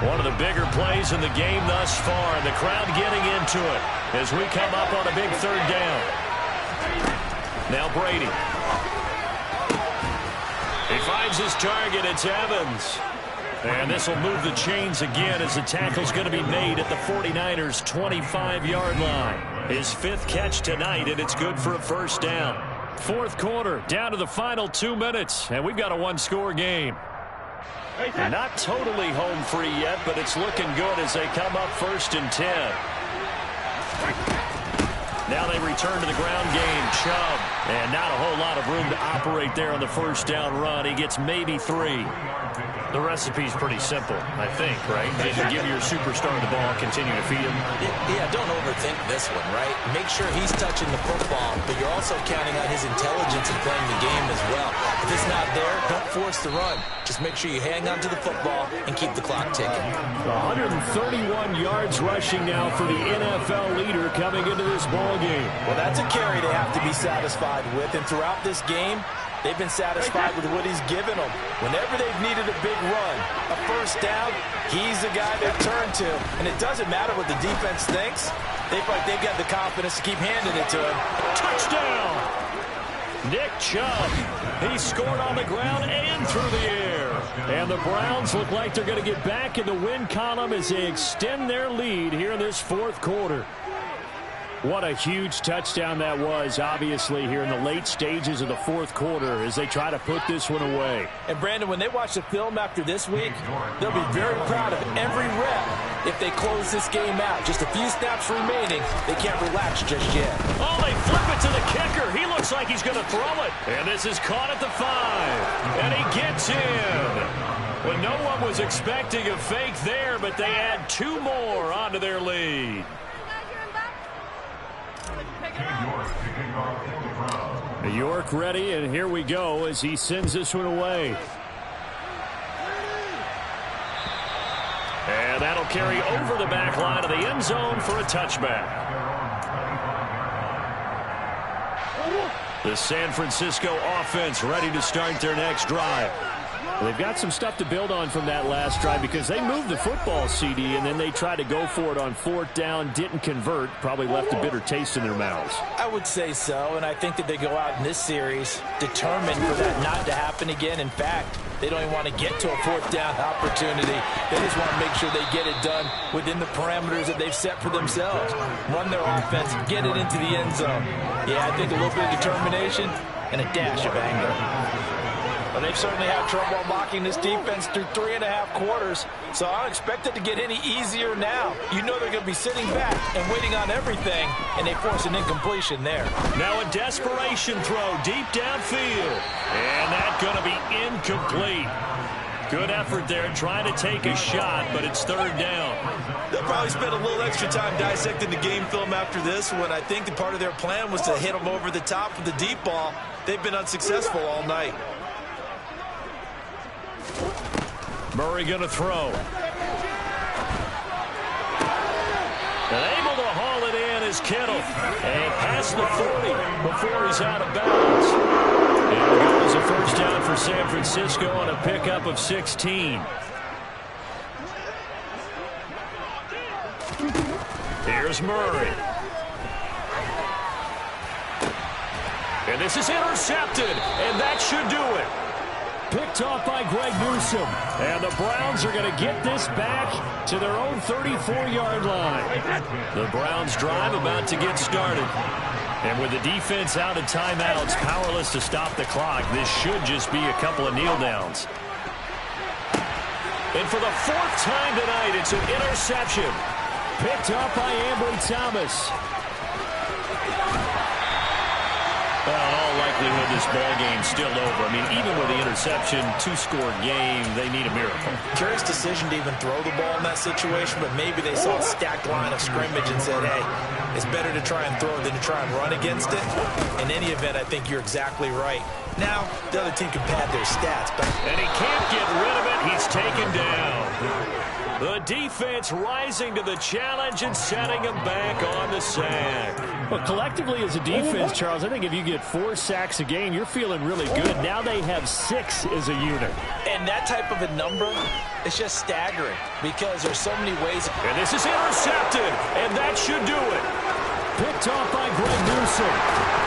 One of the bigger plays in the game thus far, and the crowd getting into it as we come up on a big 3rd down. Now Brady. He finds his target. It's Evans. And this will move the chains again as the tackle's going to be made at the 49ers' 25-yard line. His 5th catch tonight, and it's good for a 1st down. 4th quarter, down to the final 2 minutes, and we've got a 1-score game. Not totally home free yet, but it's looking good as they come up 1st and 10. Now they return to the ground game. Chubb. And not a whole lot of room to operate there on the 1st down run. He gets maybe 3. The recipe's pretty simple, I think, right? Just give your superstar the ball, continue to feed him. Yeah, don't overthink this one, right? Make sure he's touching the football, but you're also counting on his intelligence in playing the game as well. If it's not there, don't force the run. Just make sure you hang on to the football and keep the clock ticking. 131 yards rushing now for the NFL leader coming into this ball game. Well, that's a carry they have to be satisfied with, and throughout this game, they've been satisfied with what he's given them. Whenever they've needed a big run, a 1st down, he's the guy they've turned to. And it doesn't matter what the defense thinks. They feel like they've got the confidence to keep handing it to him. Touchdown! Nick Chubb. He scored on the ground and through the air. And the Browns look like they're going to get back in the win column as they extend their lead here in this 4th quarter. What a huge touchdown that was, obviously, here in the late stages of the 4th quarter as they try to put this one away. And, Brandon, when they watch the film after this week, they'll be very proud of every rep if they close this game out. Just a few snaps remaining. They can't relax just yet. Oh, they flip it to the kicker. He looks like he's going to throw it. And this is caught at the 5. And he gets in. Well, no one was expecting a fake there, but they add 2 more onto their lead. York ready, and here we go as he sends this one away. And that'll carry over the back line of the end zone for a touchback. The San Francisco offense ready to start their next drive. Well, they've got some stuff to build on from that last drive because they moved the football, CD, and then they tried to go for it on 4th down, didn't convert, probably left a bitter taste in their mouths. I would say so, and I think that they go out in this series determined for that not to happen again. In fact, they don't even want to get to a 4th down opportunity. They just want to make sure they get it done within the parameters that they've set for themselves. Run their offense, get it into the end zone. Yeah, I think a little bit of determination and a dash of anger. Well, they've certainly had trouble unlocking this defense through 3.5 quarters, so I don't expect it to get any easier now. You know they're going to be sitting back and waiting on everything, and they force an incompletion there. Now a desperation throw deep downfield, and that's going to be incomplete. Good effort there trying to take a shot, but it's 3rd down. They'll probably spend a little extra time dissecting the game film after this one. I think the part of their plan was to hit them over the top with the deep ball. They've been unsuccessful all night. Murray going to throw. And able to haul it in is Kittle. And past the 40 before he's out of bounds. And it goes a 1st down for San Francisco on a pickup of 16. Here's Murray. And this is intercepted. And that should do it. Picked off by Greg Newsome. And the Browns are going to get this back to their own 34-yard line. The Browns drive about to get started. And with the defense out of timeouts, powerless to stop the clock, this should just be a couple of kneel downs. And for the 4th time tonight, it's an interception. Picked up by Ambry Thomas. Well, in all likelihood, this ball game's still over. I mean, even with the interception, 2-score game, they need a miracle. Curious decision to even throw the ball in that situation, but maybe they saw a stacked line of scrimmage and said, hey, it's better to try and throw than to try and run against it. In any event, I think you're exactly right. Now, the other team can pad their stats. And he can't get rid of it. He's taken down. The defense rising to the challenge and setting him back on the sack. Well, collectively as a defense, Charles, I think if you get 4 sacks a game, you're feeling really good. Now they have 6 as a unit. And that type of a number is just staggering because there's so many ways. And this is intercepted, and that should do it. Picked off by Greg Newsome.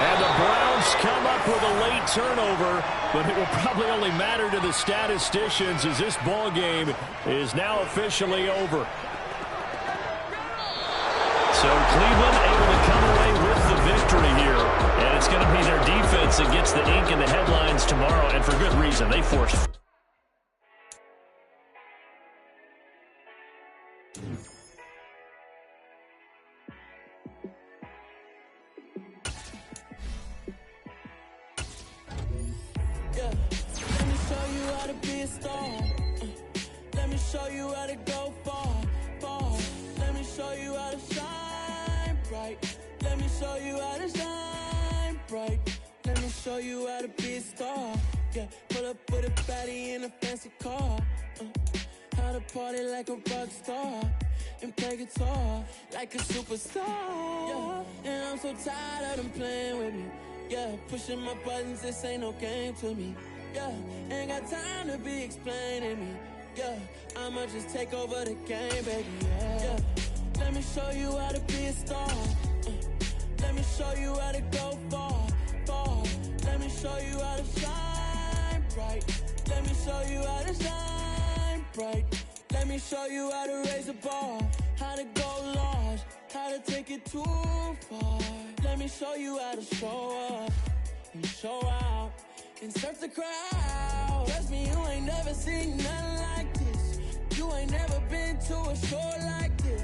And the Browns come up with a late turnover, but it will probably only matter to the statisticians as this ball game is now officially over. So Cleveland able to come away with the victory here. And it's going to be their defense that gets the ink in the headlines tomorrow, and for good reason. They forced. Show you how to go far, far. Let me show you how to shine bright. Let me show you how to shine bright. Let me show you how to be a star. Yeah, pull up with a baddie in a fancy car. How to party like a rock star and play guitar like a superstar. Yeah, and I'm so tired of them playing with me. Yeah, pushing my buttons, this ain't no game to me. Yeah, ain't got time to be explaining me. Yeah, I'ma just take over the game, baby, yeah. Let me show you how to be a star. Let me show you how to go far, far. Let me show you how to shine bright. Let me show you how to shine bright. Let me show you how to raise a bar, how to go large, how to take it too far. Let me show you how to show up and show out and surf the crowd. Trust me, you ain't never seen nothing like this. You ain't never been to a show like this.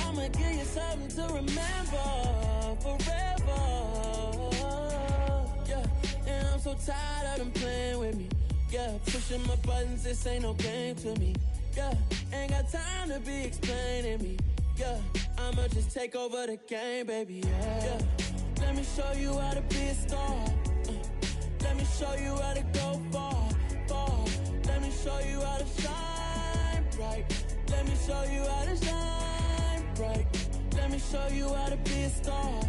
I'ma give you something to remember forever. Yeah, and I'm so tired of them playing with me. Yeah, pushing my buttons, this ain't no game to me. Yeah, ain't got time to be explaining me. Yeah, I'ma just take over the game, baby, yeah. Let me show you how to be a star. Let me show you how to go far, far. Let me show you how to shine bright. Let me show you how to shine bright. Let me show you how to be a star.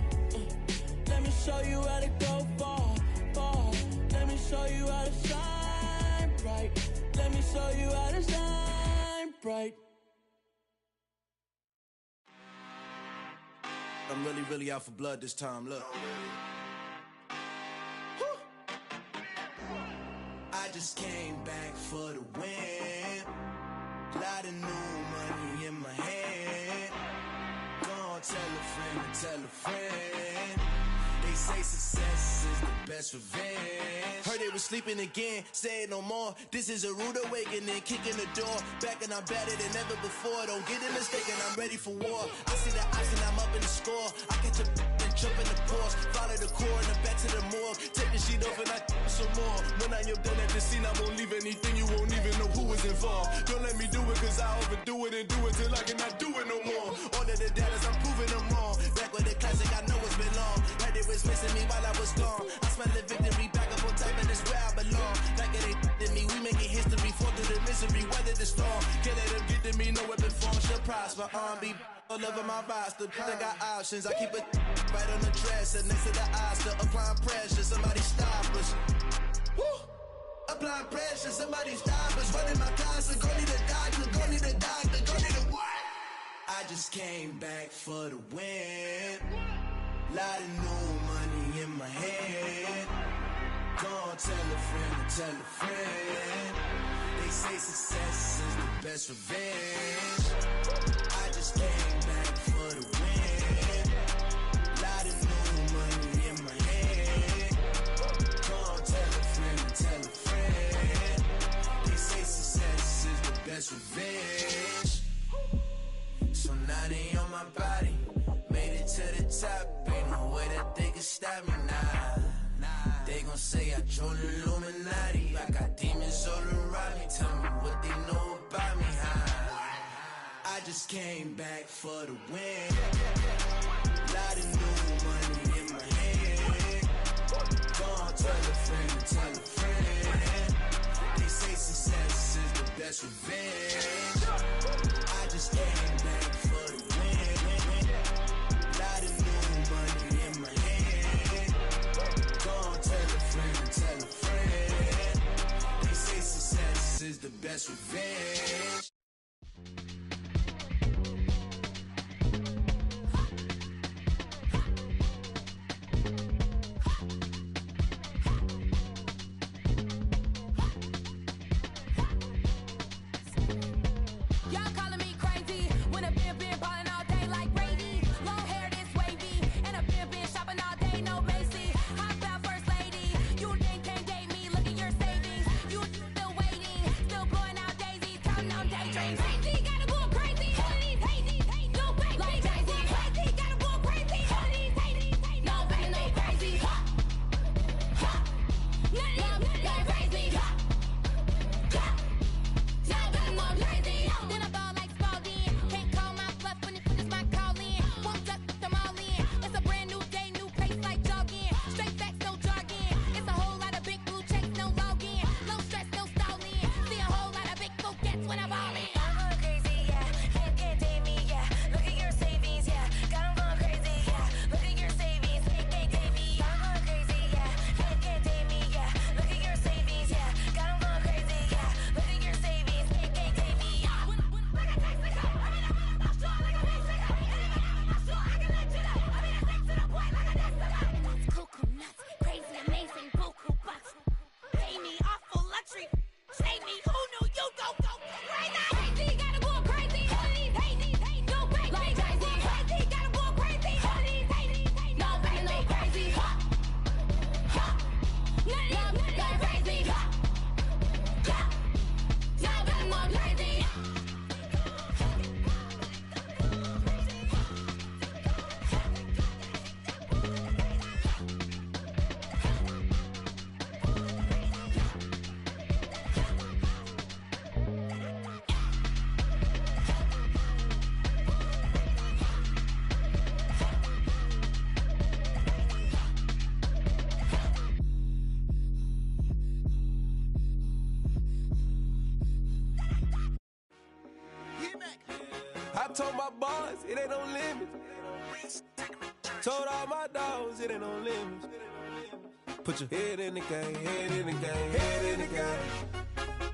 Let me show you how to go far, far. Let me show you how to shine bright. Let me show you how to shine bright. I'm really out for blood this time, look. I just came back for the win. Lot of new money in my hand. Gonna tell a friend and tell a friend. They say success is the best revenge. Heard they was sleeping again, say it no more. This is a rude awakening, kicking the door. Back and I'm better than ever before. Don't get it mistaken, I'm ready for war. I see the option, I'm up in the score. I catch a and jump in the Porsche. Follow the core and the back to the morgue. Take the sheet off and I some more. When I am done at the scene, I won't leave anything. You won't even know who was involved. Don't let me do it, cause I overdo it and do it till I cannot do it no more. All of the doubters, I'm proving them wrong. Back with the classic, I know it's been long. Heard it was missing me while I was gone. I smell the victory back up on top, and it's where I belong. Like it ain't to me, we making history. Fall through the misery, weather the storm. Can't let them get to me, no weapon form shall prosper. Be all over my roster. I got options, I keep it right on the dresser. Next to the Oscar, applying pressure. Somebody stop us. Woo! Applying pressure, somebody stop us. Running my closet, go need a doctor, go need a doctor, go need a what? I just came back for the win. Lot of new money in my hand. Gonna tell a friend and tell a friend. They say success is the best revenge. I just came back for the win. Lot of new money in my hand. Gonna tell a friend and tell a friend. They say success is the best revenge. So now they on my body. Made it to the top. Ain't no way that they can stop me now. They gon' say I joined the Illuminati. I got demons all around me. Tell me what they know about me, huh? I just came back for the win. Lot of new money in my hand. Gonna tell a friend and tell a friend. They say success is the best revenge. I just came back for the win. Lot of new money in my hand. Gonna tell a friend and tell a friend. They say success is the best revenge. I told my boss, it ain't no limits. Told all my dogs, it ain't no limits. Put your head in the game, head in the game, head in the game.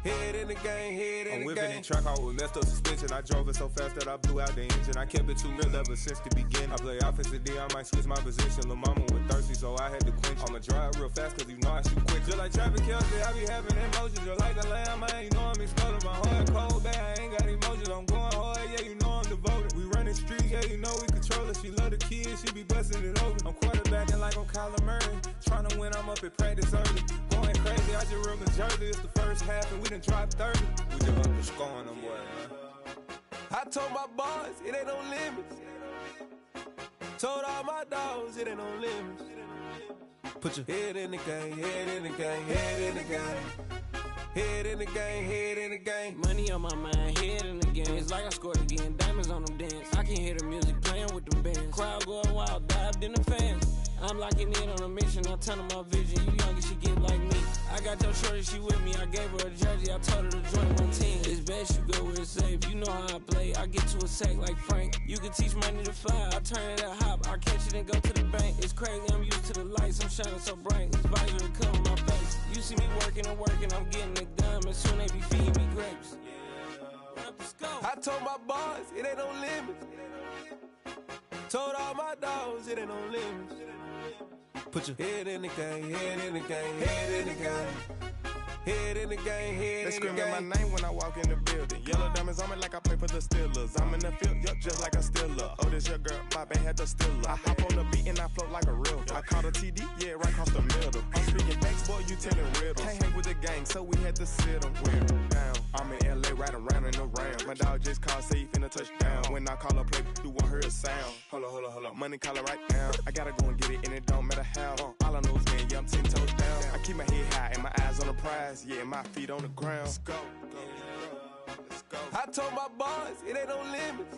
Head in the game, head in I'm the whipping game. in track hall with messed up suspension. I drove it so fast that I blew out the engine. I kept it too real ever since the beginning. I play offensive D, I might switch my position. Lil' mama was thirsty, so I had to quench. I'ma drive real fast, cause you know I shoot quick. Just like Travis Kelce, I be having emotions. Just like the lamb, man, you know I'm exploding. My heart cold, bad, I ain't got emotions. I'm going hard, yeah, you know I'm devoted. We running streets, yeah, you know we control it. She love the kids, she be busting it over. I'm quarterbacking like I'm Kyler Murray. Trying to win, I'm up at practice early. Going crazy, I just real Jersey. It's the first half and we done dropped 30. We just up the scoring them, boy, man. I told my boys, it ain't no limits. Told all my dogs, it ain't no limits. Put your head in the game, head in the game, head in the game. Head in the game, head in the game. Money on my mind, head in the game. It's like I scored again, diamonds on them dance. I can hear the music playing with them bands. Crowd going wild, dived in the fans. I'm locking in on a mission, I tell her my vision. You young and she get like me. I got your shorty, she with me. I gave her a jersey, I told her to join my team. It's best you go where it's safe. You know how I play. I get to a sack like Frank. You can teach money to fly. I turn it a hop. I catch it and go to the bank. It's crazy, I'm used to the lights. I'm shining so bright. This visor to cover my face. You see me working and working. I'm getting it done. And soon they be feeding me grapes. I told my boys, it ain't no limits. Told all my dogs, it ain't no limits. Put your head in the game, head in the game, head in the game. Head in the game, head They in the game. screaming my name when I walk in the building. Yellow diamonds on me like I play for the Steelers. I'm in the field, yup, just like a Steeler. Oh, this your girl, my band had the Steeler. I hop on the beat and I float like a river. I caught a TD, yeah, right across the middle. I'm speaking facts, boy, you telling riddles. Can't hang with the gang, so we had to sit them down. I'm in LA, riding around in the round. My dog just called, say he finna touchdown. When I call a play, you won't hear a sound. Hold up, money calling right now. I gotta go and get it, and it don't matter how. All I know is, man, yeah, I'm 10 toes down. I keep my head high and my eyes on the prize. Yeah, my feet on the ground. Let's go. Let's go. I told my boys, it ain't no limits.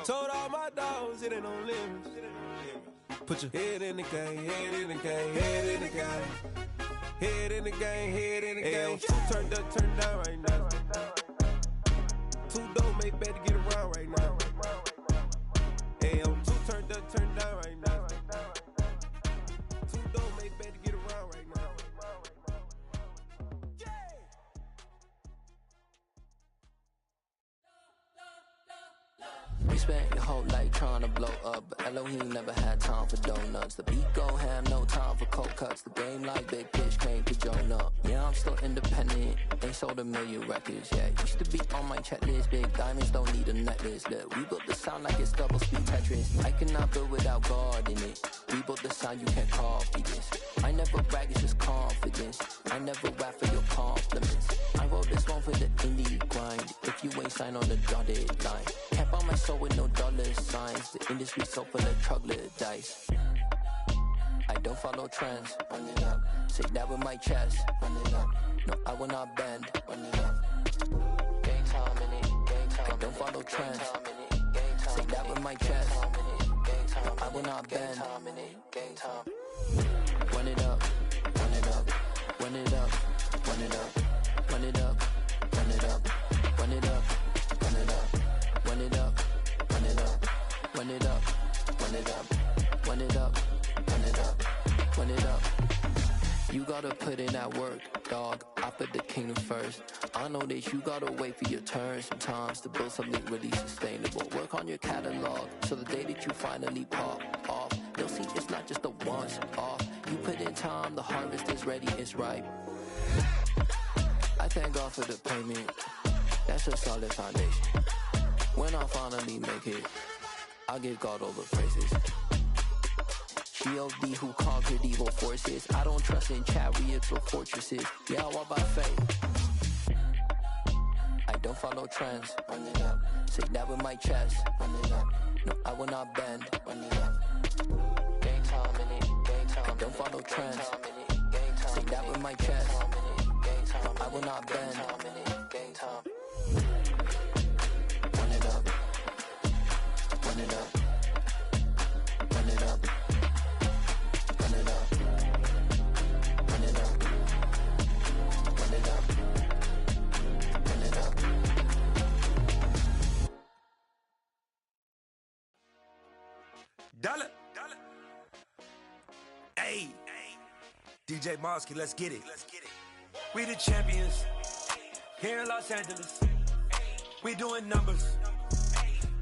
Told all my dogs, it ain't no limits. Put your head in the game, head in the game, head in the game. Head in the game, head in the game. Two turned up, turned down right now. Two don't make better get around right now. Hey, I'm two turned up, turned down right now. Two don't make better get around right now. You spent your whole life trying to blow up, but Elohim never had time for donuts. The beat go ham, no time for cold cuts. The game like Big Pitch came to join up. Yeah, I'm still independent, ain't sold 1 million records yet. Used to be on my checklist, big diamonds don't need a necklace. Look, we built the sound like it's double speed Tetris. I cannot build without God in it. We built the sound, you can't copy this. I never brag, it's just confidence. I never rap for your compliments. I wrote this one for the indie grind. If you ain't signed on the dotted line, can't buy my soul with no dollar signs. The industry so full of troglodytes. I don't follow trends. Run it up. Say that with my chest. Run it up. No, I will not bend. Run it up. Game time in it. Game time. I don't follow trends. Say that with my chest. No, I will not bend. Game time. Run it up. Run it up. Run it up. Run it up. Run it up. Run it up. Run it up. Run it up. Run it up. Run it up. Run it up. Run it up. Run it up. Run it up. Run it up. You gotta put in that work, dog. I put the kingdom first. I know that you gotta wait for your turn sometimes to build something really sustainable. Work on your catalog, so the day that you finally pop off, you'll see it's not just a once off. You put in time, the harvest is ready, it's ripe. I thank God for the payment. That's a solid foundation. When I finally make it, I'll give God all the praises. G.O.D. who conquered evil forces. I don't trust in chariots or fortresses. Yeah, I walk by faith. I don't follow trends. Run it up. Say that with my chest. Run it up. No, I will not bend. Run it up. Game time in it. Game time. I don't follow trends. Say that with my chest. No, I will not bend. Game time. Run it up. Run it up. Run it up. Run it up. Run it up. Run it up. Run it up. Dollar. Hey. DJ Mosky, let's get it. We the champions. Here in Los Angeles. We doing numbers.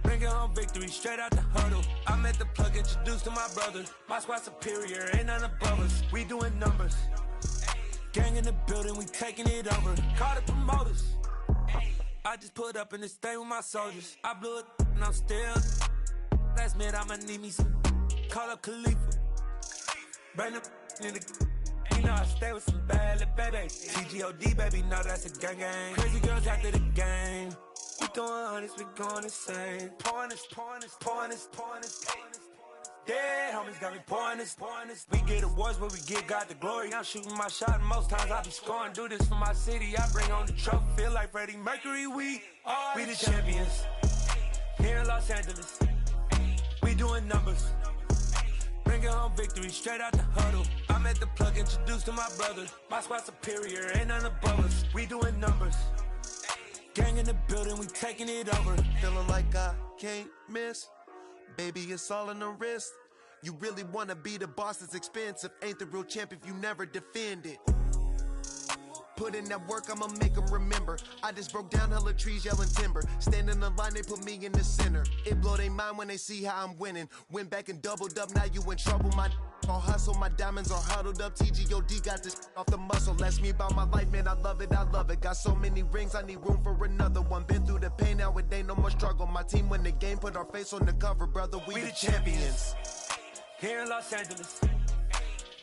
Bringing home victory straight out the huddle. I met the plug, introduced to my brother. My squad superior, ain't none above us. We doing numbers. Gang in the building, we taking it over. Call the promoters. I just put up in this thing with my soldiers. I blew it and I'm still. Last minute I'ma need me some. Call up Khalifa. Bring the in the. You know I stay with some bad little baby. TGOD baby, know that's a gang gang. Crazy girls after the game. We doing honest, we going insane. Pouring this. Dead homies got me pouring this. We get awards, but we give God the glory. I'm shooting my shot, and most times I be scoring. Do this for my city, I bring on the trophy. Feel like Freddie Mercury, we the champions. Here in Los Angeles, we doing numbers. Bringing home victory straight out the huddle. I met the plug, introduced to my brother. My squad superior, ain't none above us. We doing numbers. Gang in the building, we taking it over. Feeling like I can't miss. Baby, it's all in the wrist. You really wanna be the boss, it's expensive. Ain't the real champ if you never defend it. Put in that work, I'ma make them remember. I just broke down hella trees, yelling timber. Standing in the line, they put me in the center. It blow their mind when they see how I'm winning. Went back and doubled up, now you in trouble. My all hustle, my diamonds are huddled up. TGOD got this off the muscle. That's me about my life, man, I love it. Got so many rings, I need room for another one. Been through the pain, now it ain't no more struggle. My team win the game, put our face on the cover, brother. We the champions. Here in Los Angeles,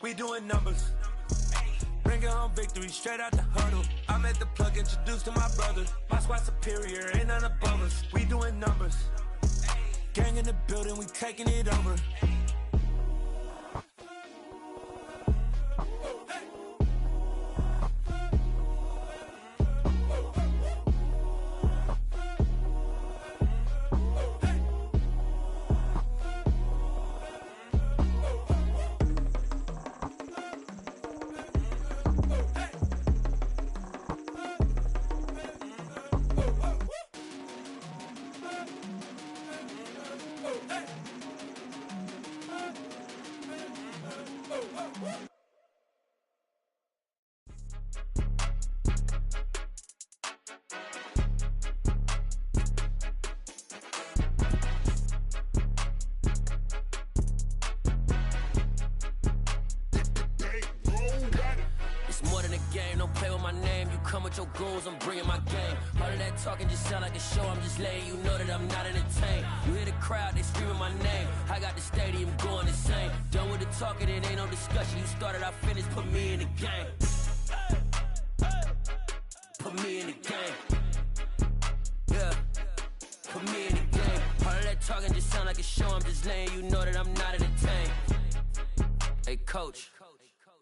we doing numbers. Bringing home victory straight out the huddle. I met the plug, introduced to my brother. My squad superior, ain't none above us. We doing numbers. Gang in the building, we taking it over. I'm bringing my game. All of that talking just sound like a show. I'm just letting you know that I'm not entertained. You hear the crowd, they screaming my name. I got the stadium going insane. Done with the talking, it ain't no discussion. You started, I finished, put me in the game. Put me in the game. Yeah, put me in the game. All of that talking just sound like a show. I'm just letting you know that I'm not entertained. Hey, coach.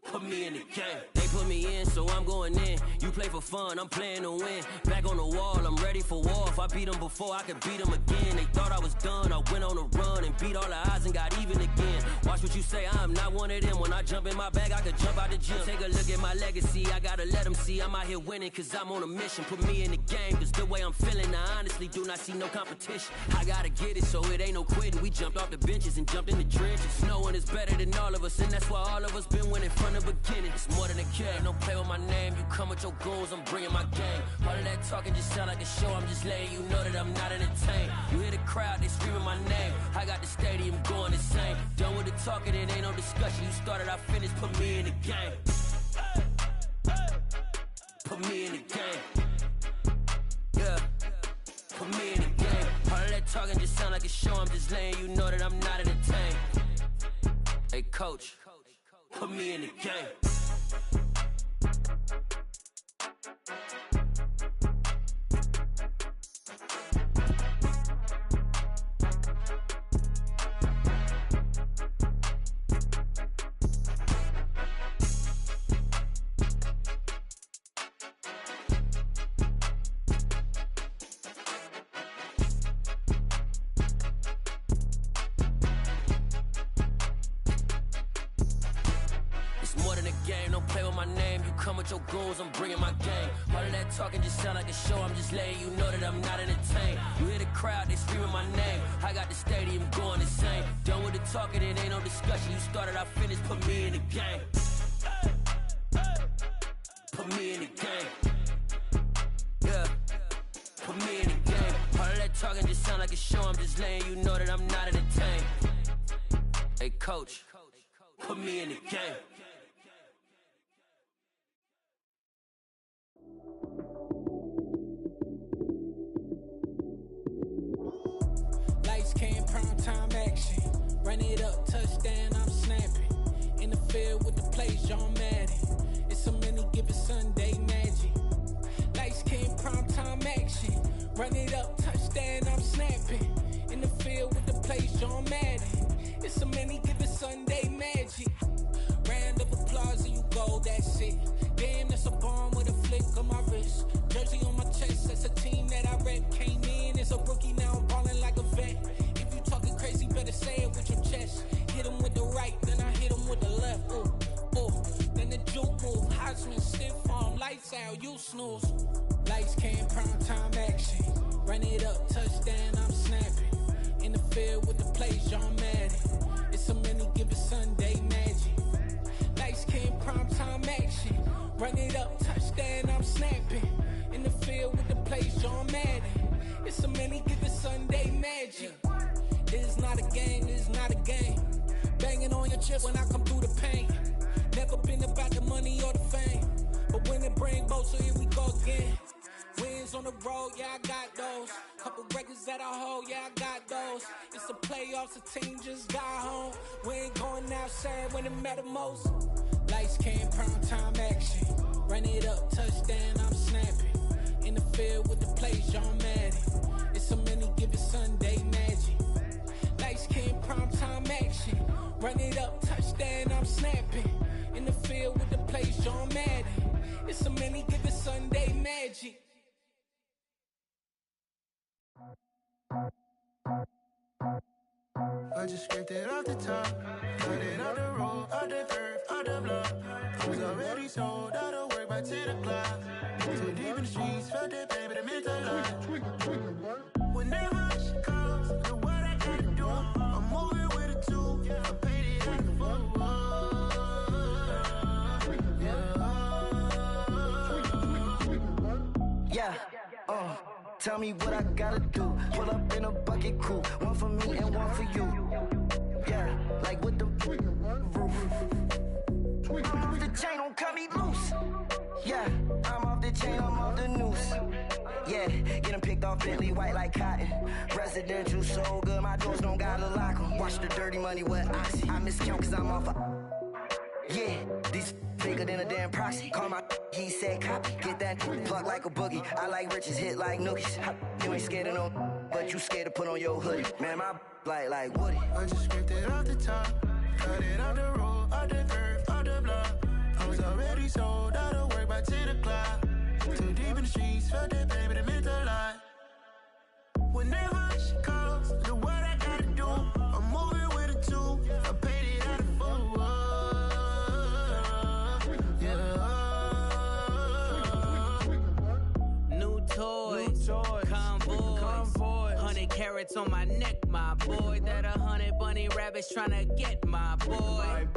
Put me in the game. They put me in, so I'm going in. You play for fun, I'm playing to win. Back on the wall, I'm ready for war. If I beat them before, I could beat them again. They thought I was done, I went on a run and beat all the odds and got even again. Watch what you say, I'm not one of them. When I jump in my bag, I could jump out the gym. Take a look at my legacy, I gotta let them see I'm out here winning, cause I'm on a mission. Put me in the game, cause the way I'm feeling, I honestly do not see no competition. I gotta get it, so it ain't no quitting. We jumped off the benches and jumped in the trenches. No one is better than all of us, and that's why all of us been winning from the beginning. It's more than a kid, don't play with my name. You come with your goons, I'm bringing my game. All of that talking just sound like a show. I'm just letting you know that I'm not entertained. You hear the crowd, they screaming my name. I got the stadium going insane. Done with the talking, it ain't no discussion. You started, I finished, put me in the game. Put me in the game. Yeah, put me in the game. All of that talking just sound like a show. I'm just letting you know that I'm not entertained. Hey, coach. Put me in the game. Your goons, I'm bringing my game. All of that talking just sound like a show. I'm just letting you know that I'm not entertained. You hear the crowd, they screaming my name. I got the stadium going insane. Done with the talking, it ain't no discussion. You started, I finished, put me in the game. put me in the game. Yeah, put me in the game. All that talking just sound like a show, I'm just letting you know that I'm not entertained. Hey, coach, put me in the game. Lights came, prime time action. Run it up, touchdown, I'm snapping. In the field with the plays, John Madden. It's a many given Sunday magic. Lights came, prime time action. Run it up, touchdown, I'm snapping. In the field with the plays, John Madden. It's a many given Sunday magic. Round of applause and you go, that's it. Damn, that's a bomb with a flick on my wrist. Jersey on my chest, that's a team that I rep. Came in as a rookie, now I'm ballin' like a vet. If you talking crazy, better say it with your chest. Hit him with the right, then I hit him with the left. Ooh, ooh. Then the juke move, Heisman, stiff arm, lights out, you snooze. Lights came, prime time action. Run it up, touchdown, I'm snapping. In the field with the plays, John Madden. It's a many given Sunday magic. Lights came, prime time action. Run it up, touchdown, I'm snapping. In the field with the plays, John Madden. It's a many given Sunday magic. This is not a game, this is not a game. Banging on your chest when I come through the pain. Never been about the money or the fame. But when it bring both, so here we go again. Wins on the road, yeah, I got those. Couple records that I hold, yeah, I got those. It's the playoffs, the team just got home. We ain't going outside when it matter most. Lights came, prime time action. Run it up, touchdown, I'm snapping. In the field with the plays, John Madden. It's a many given Sunday magic. Lights came, prime time action. Run it up, touchdown, I'm snapping. In the field with the plays, John Madden. It's a many given Sunday magic. I just scraped it off the top, cut it off the road, out the curve, out the block. I was already sold, out of work by 10 o'clock. Too deep in the streets, felt that pain, but it meant a lot. Whenever she calls, do what I gotta do. I'm moving with a two, I paid it out the full. Yeah, tell me what I gotta do. Pull up in a bucket crew, one for me and one for you. Yeah, like with the roof. I'm off the chain, don't cut me loose. Yeah, I'm off the chain, I'm off the noose. Yeah, getting picked off Bentley white like cotton. Residential so good, my doors don't gotta lock 'em. Watch the dirty money with Oxy. I miscount cause I'm off a... Yeah, these bigger than a damn proxy. Call my he said copy. Get that plug like a boogie. I like riches, hit like nookies. You ain't scared of no, but you scared to put on your hoodie. Man, my like Woody. I just scraped it off the top, cut it off the road, out the curve, out the block. I was already sold, out of work by 10 o'clock. Too deep in the streets, felt that pain, but it meant a lot. Whenever she calls, do what I gotta do. I'm moving with a two, I paid it out of full. New toys, convoy, 100 carats on my neck, my boy. That 100 bunny rabbits tryna get my boy.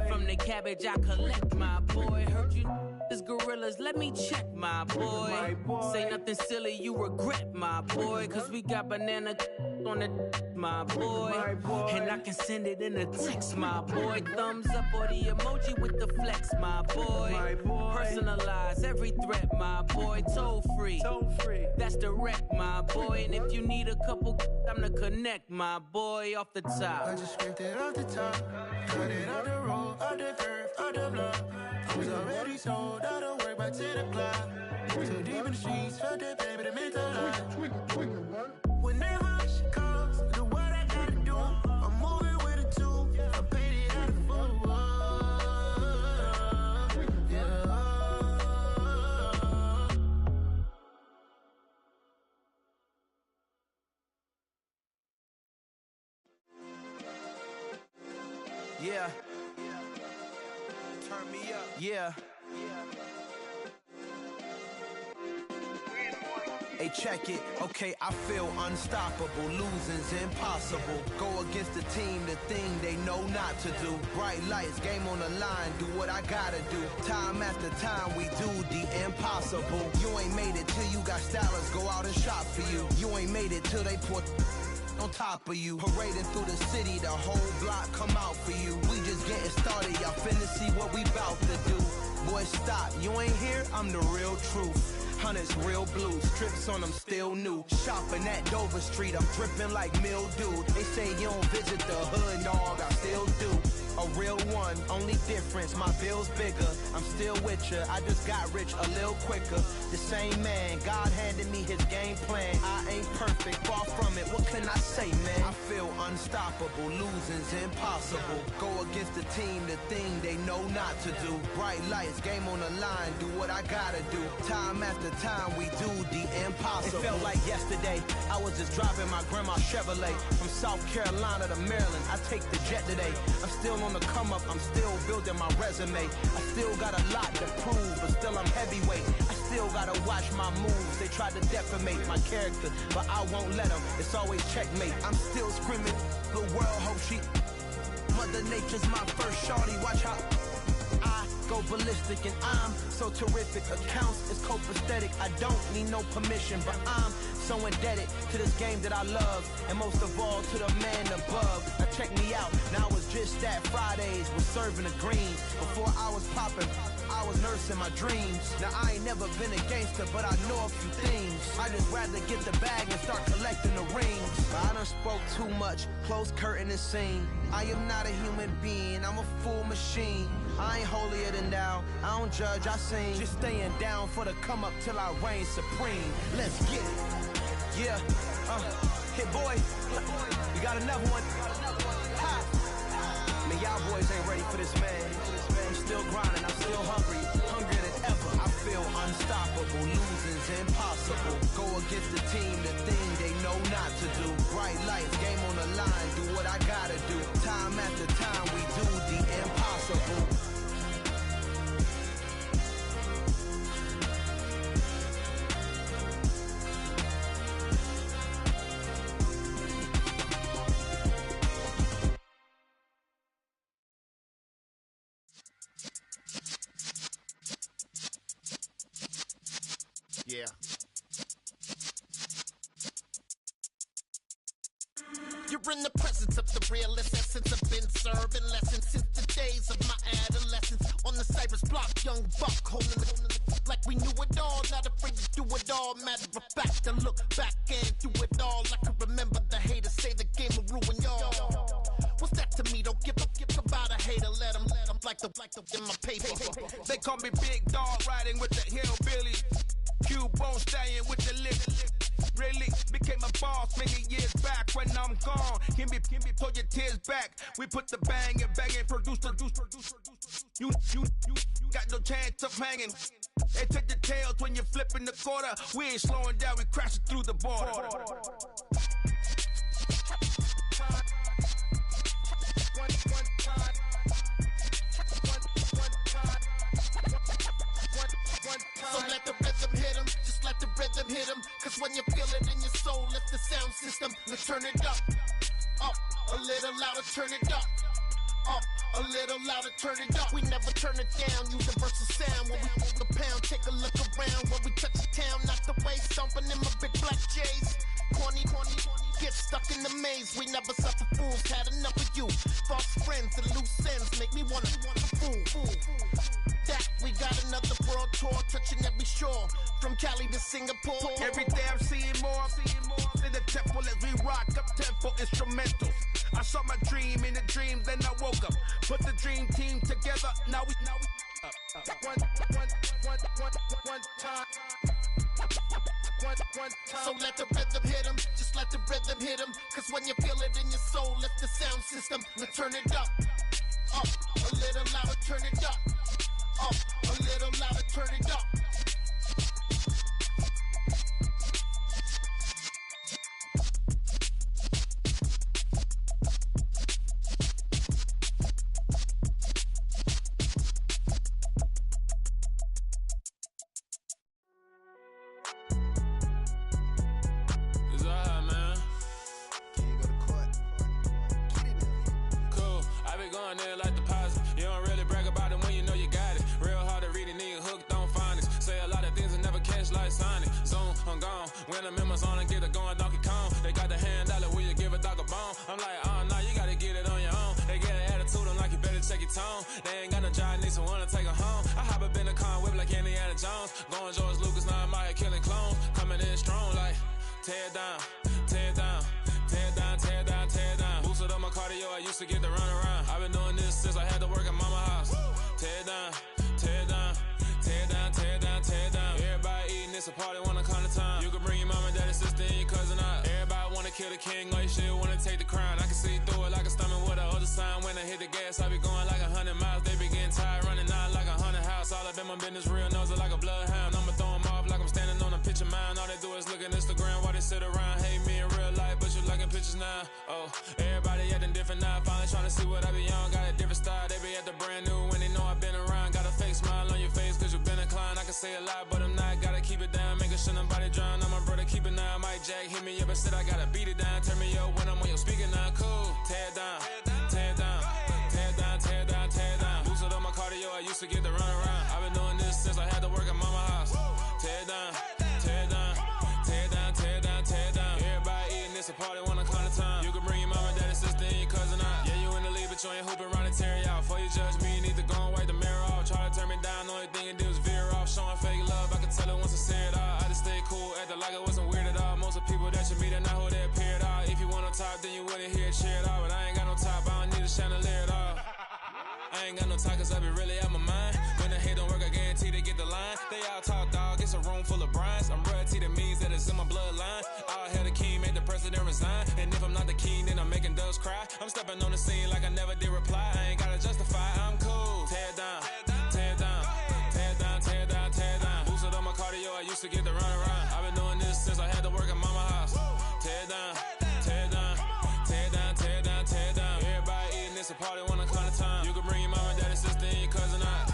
From the cabbage I collect, my boy. Heard you is gorillas, let me check, my boy. Say nothing silly, you regret, my boy. Cause we got banana on the my boy. And I can send it in a text, my boy. Thumbs up or the emoji with the flex, my boy. Personalize every threat, my boy. Toll free, that's direct, my boy. And if you need a couple, I'm the connect, my boy. Off the top, I just scraped it off the top, cut it off the road, out the curve, out the block. I was already sold, out of work by 10 o'clock. Too deep in the streets, felt that pain, but it meant a lot. Whenever she calls, do what I gotta do. I'm moving with a two, I paid it out of full. Yeah. Turn me up. Yeah. Hey Hey, check it. Okay, I feel unstoppable. Losing's impossible. Go against the team, the thing they know not to do. Bright lights, game on the line, do what I gotta do. Time after time, we do the impossible. You ain't made it till you got stylists go out and shop for you. You ain't made it till they put on top of you. Parading through the city, the whole block come out for you. We just getting started, y'all finna see what we bout to do. Boy, stop, you ain't here, I'm the real truth. Hunters, real blue, strips on them still new. Shopping at Dover Street, I'm dripping like mildew. They say you don't visit the hood, dog, I still do. A real one, only difference, my bill's bigger. I'm still with ya, I just got rich a little quicker. The same man, God handed me his game plan. I ain't perfect, far from it, what can I say, man? I feel unstoppable, losing's impossible. Go against the team, the thing they know not to do. Bright lights, game on the line, do what I gotta do. Time after time, we do the impossible. It felt like yesterday, I was just driving my grandma's Chevrolet. From South Carolina to Maryland, I take the jet today. I'm still on the come up, I'm still building my resume. I still got a lot to prove, but still I'm heavyweight. I still gotta watch my moves. They tried to defamate my character, but I won't let them. It's always checkmate. I'm still screaming, the world hope she. Mother Nature's my first shorty, watch how I go ballistic and I'm so terrific. Accounts is copacetic, I don't need no permission, but I'm so indebted to this game that I love, and most of all to the man above. Now check me out, now it's just that Fridays was serving the greens. Before I was popping, I was nursing my dreams. Now I ain't never been a gangster, but I know a few things. I just rather get the bag and start collecting the rings. But I done spoke too much, close curtain and scene. I am not a human being, I'm a full machine. I ain't holier than thou, I don't judge, I sing. Just staying down for the come up till I reign supreme. Let's get it. Yeah, hit boy, we got another one. Ha! Man, y'all boys ain't ready for this, man. I'm still grinding, I'm still hungry, hungrier than ever. I feel unstoppable, losing's impossible. Go against the team, the thing they know not to do. Bright lights, game on the line, do what I gotta do. Time after time, we do the impossible. Yeah. You're in the presence of the realest essence. I've been serving lessons since the days of my adolescence. On the Cypress block, young buck holding the like we knew it all, not afraid to do it all. Matter of fact, to look back and do it all. I can remember the haters say the game will ruin y'all. What's that to me? Don't give about a hater. Let them like the in my paper. They call me Big Dog, riding with the hillbillies. Q-Bone staying with the lip. Really became a boss many years back. When I'm gone, can be pull your tears back. We put the bang and produce. You got no chance of hanging. They take the tails when you're flipping the quarter. We ain't slowing down, we crashing through the border. So let the rhythm hit him, just let the rhythm hit him. Cause when you feel it in your soul, lift the sound system. Let's turn it up, a little louder, turn it up. A little louder, turn it up. We never turn it down, universal sound. When we move the pound, take a look around. When we touch the town, not the way, stomping in my big black J's. Corny, get stuck in the maze. We never suffer fools, had enough of you. False friends and loose ends make me wanna fool. That we got another world tour, touching every shore, from Cali to Singapore. Every day I'm seeing more in the temple as we rock up tempo instrumentals. I saw my dream in a dream, then I woke up. Put the dream team together, now we one time. So let the rhythm hit him, just let the rhythm hit him. Cause when you feel it in your soul, lift the sound system. Let's turn it up, a little louder, turn it up. A little louder, turn it up. When the members on and get it going Donkey Kong. They got the hand dollar, will you give a dog a bone? I'm like, nah, you gotta get it on your own. They get an attitude, I'm like, you better check your tone. They ain't got no job, need someone to take her home. I hop up in the car, whip like Indiana Jones. Going George Lucas, now I'm out here killing clones. Coming in strong like, tear it down, tear it down. Tear down, tear down, tear down. Boosted up my cardio, I used to get to run around. I've been doing this since I had to work at mama house. Tear down, tear down, tear down, tear down, tear down. Everybody eating, it's a party, wanna come to time. You can bring your mama, daddy, sister, and your cousin out. Everybody wanna kill the king, or you shit wanna take the crown. I can see through it like a stomach with a other sign. When I hit the gas, I be going like 100 miles. They be getting tired, running out like 100 house. All up in my business, real nose like a bloodhound. I'ma throw them off like I'm standing on a picture mound. All they do is look at Instagram while they sit around. Hate me in real life, but you liking pictures now. Oh, everybody acting different now. Finally trying to see what I be on. Got a different style, they be at the brand new when they know I've been around. Got a fake smile on your face cause you been inclined. I can say a lot, but I'm not. Gotta keep it down, making sure nobody drown. I'm my brother, keep it now. Mike Jack hit me up and said I gotta beat it down. Turn me up when I'm on your speaker now. Cool, tear down, tear down, tear down, tear down, tear down. Boosted up my cardio, I used to get to run around. I've been doing this since I had to work at mama house. Tear down, tear down, tear down, tear down, tear down. Everybody eating, it's a party, wanna come to time. You can bring your mama, daddy, sister, and your cousin out. Yeah, you in the lead, but you ain't hooping around and tear you out. Before you judge me, you need to go and wipe the mirror off. Try to turn me down, the only thing you do is veer off. Showing fake love, I can tell it once I say it all. I just stay cool, acting like it wasn't weird at all. Most of the people that you meet are not who they appear at all. If you want on top, then you wouldn't hear it cheer at all. But I ain't got no top, I don't need a chandelier at all. I ain't got no talk cause I be really out my mind. When the hate don't work, I guarantee they get the line. They all talk dog, it's a room full of brinds. I'm royalty, that means that it's in my bloodline. All hell the king, made the president resign. And if I'm not the king, then I'm making doves cry. I'm stepping on the scene like I never did reply. I ain't gotta justify, I'm cool. Tear down, tear down, tear down, tear down, tear down. Boosted up my cardio, I used to get to run around. I've been doing this since I had to work at mama house. Tear down, tear down, tear down, tear down, tear down. Everybody eating, it's a party, wanna come to time. You can bring your mama, daddy, sister, and your cousin out.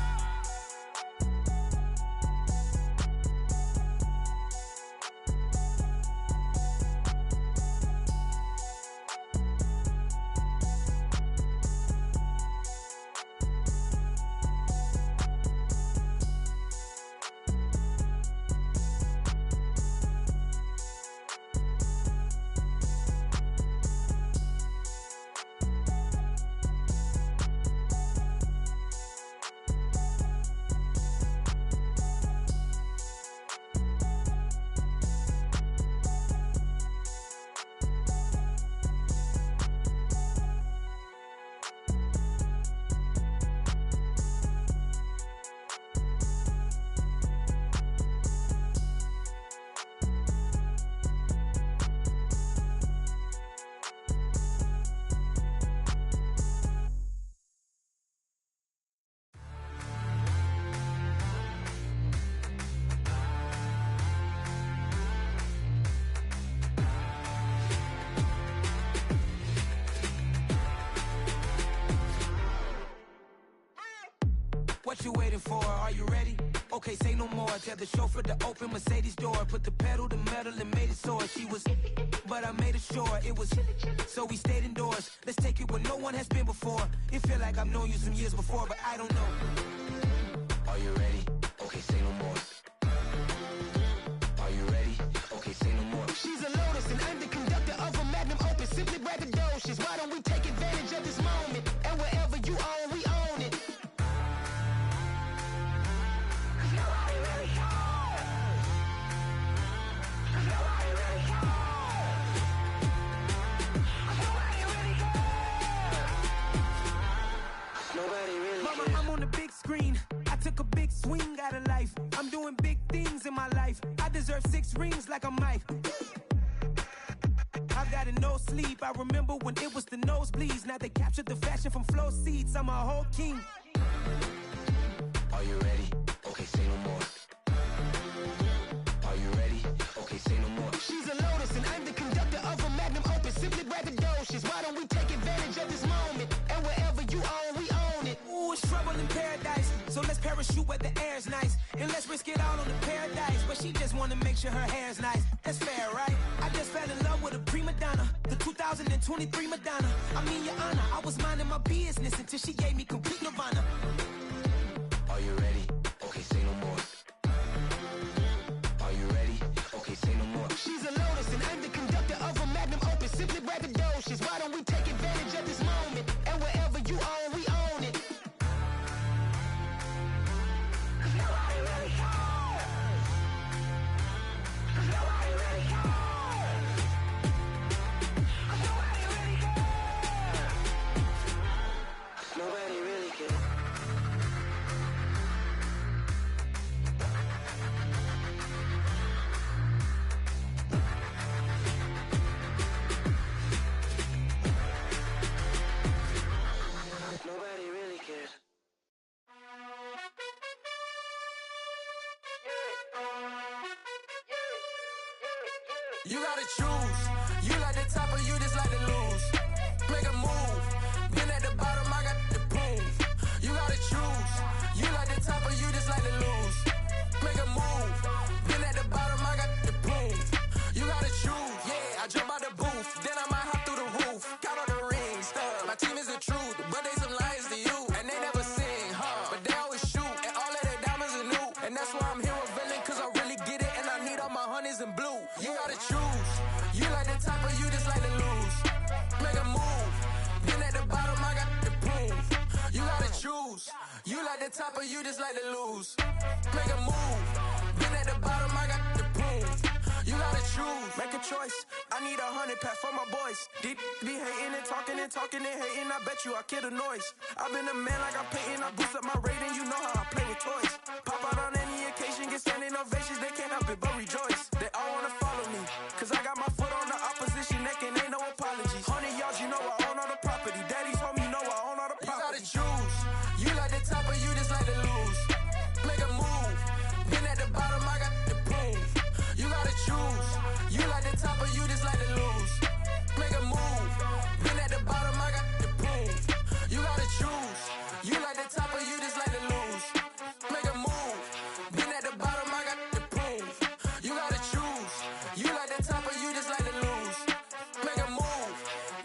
What you waiting for? Are you ready? Okay, say no more. Tell the chauffeur to open Mercedes door. Put the pedal to metal and made it soar. She was, but I made it sure it was. So we stayed indoors. Let's take it where no one has been before. It feel like I've known you some years before, but I don't know. Are you ready? Okay, say no more. Are you ready? Okay, say no more. She's a Lotus and I'm the conductor of a Magnum Opus. Simply braggadocious. Why don't we take advantage of this moment? And wherever you own, we own it. Mama, I'm on the big screen. I took a big swing out of life. I'm doing big things in my life. I deserve 6 rings like I'm Mike. I've got no sleep. I remember when it was the nosebleeds. Now they captured the fashion from flow seats. I'm a whole king. Are you ready? Okay, say no more. Are you ready? Okay, say no more. She's a Lotus and I'm the conductor of a Magnum Opus. Simply braggadocious. Why don't we take advantage of this moment? And wherever you own, we own it. Ooh, it's trouble in paradise. So let's parachute where the air's nice. And let's risk it all on the paradise. But she just wanna make sure her hair's nice. That's fair, right? I just fell in love with a prima donna. The 2023 Madonna. I mean, your honor, I was minding my business until she gave me complete nirvana. Are you ready? Okay, say no more. Are you ready? Okay, say no more. You gotta choose. You like the top or you just like to lose. Make a move. Been at the bottom, I got the proof. You gotta choose. You like the top or you just like to lose. Make a move. Been at the bottom, I got the proof. You gotta choose. Yeah, I jump out the booth. Then I might hop through the roof. Count all the rings. My team is the truth, but they some liars to you. And they never sing, but they always shoot. And all of their diamonds are new. And that's why I'm here with villain, cause I really get it. And I need all my honeys in blue. You gotta choose. You like the top or you just like to lose. Make a move. Been at the bottom, I got the proof. You gotta choose. You like the top or you just like to lose. Make a move. Been at the bottom, I got the proof. You gotta choose. Make a choice. I need 100 pack for my boys. Deep be hating and talking and hating. I bet you I kill the noise. I've been a man like I'm painting. I boost up my rating. You know how I play with toys. Pop out on any occasion, get standing ovations. They can't help it but rejoice. They all wanna follow me, cause I got my foot on the opposition neck and ain't no apologies. 100 yards, you know I own all the property. Daddy's home, you know I own all the property. You gotta choose. You like the top or you just like to lose. Make a move. Been at the bottom, I got the proof. You gotta choose. You like the top or you just like to lose. Make a move. Been at the bottom, I got the proof. You gotta choose. You like the top or you just like to lose. Make a move. Been at the bottom, I got the proof. You gotta choose. You like the top or you just like to lose. Make a move.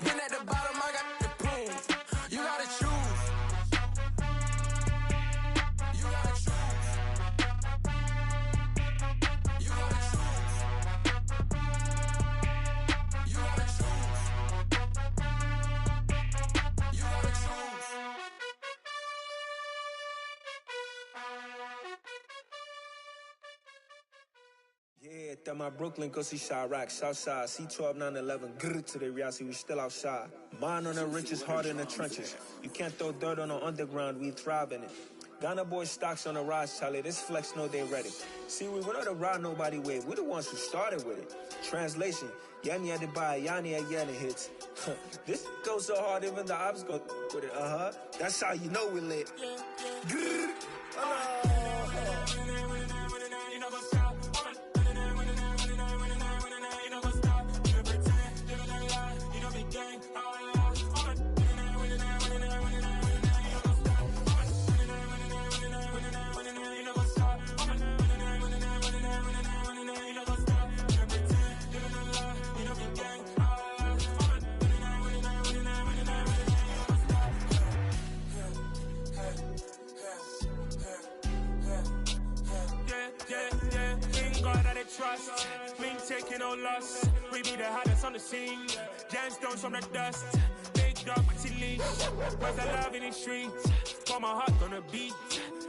Been at the bottom, I got the proof. You gotta choose. You gotta choose. You gotta choose. You gotta choose. You gotta choose. Yeah, that my Brooklyn, go see Chirac, Southside, C12, 911, grrr to the reality, we still outside. Mine on the riches, hard in the trenches. You can't throw dirt on the underground, we thrive in it. Ghana boys stocks on the rise, Charlie, this flex know they ready. See, we not to ride nobody wave, we the ones who started with it. Translation, Yanni had to buy, Yanni had Yanni hits. This goes so hard, even the ops go with it, That's how you know we lit. Grrr. Trust, me taking no loss. We be the hottest on the scene. Gemstones from the dust. Big dog, pretty leash. Where's the love in the streets? Got my heart on the beat.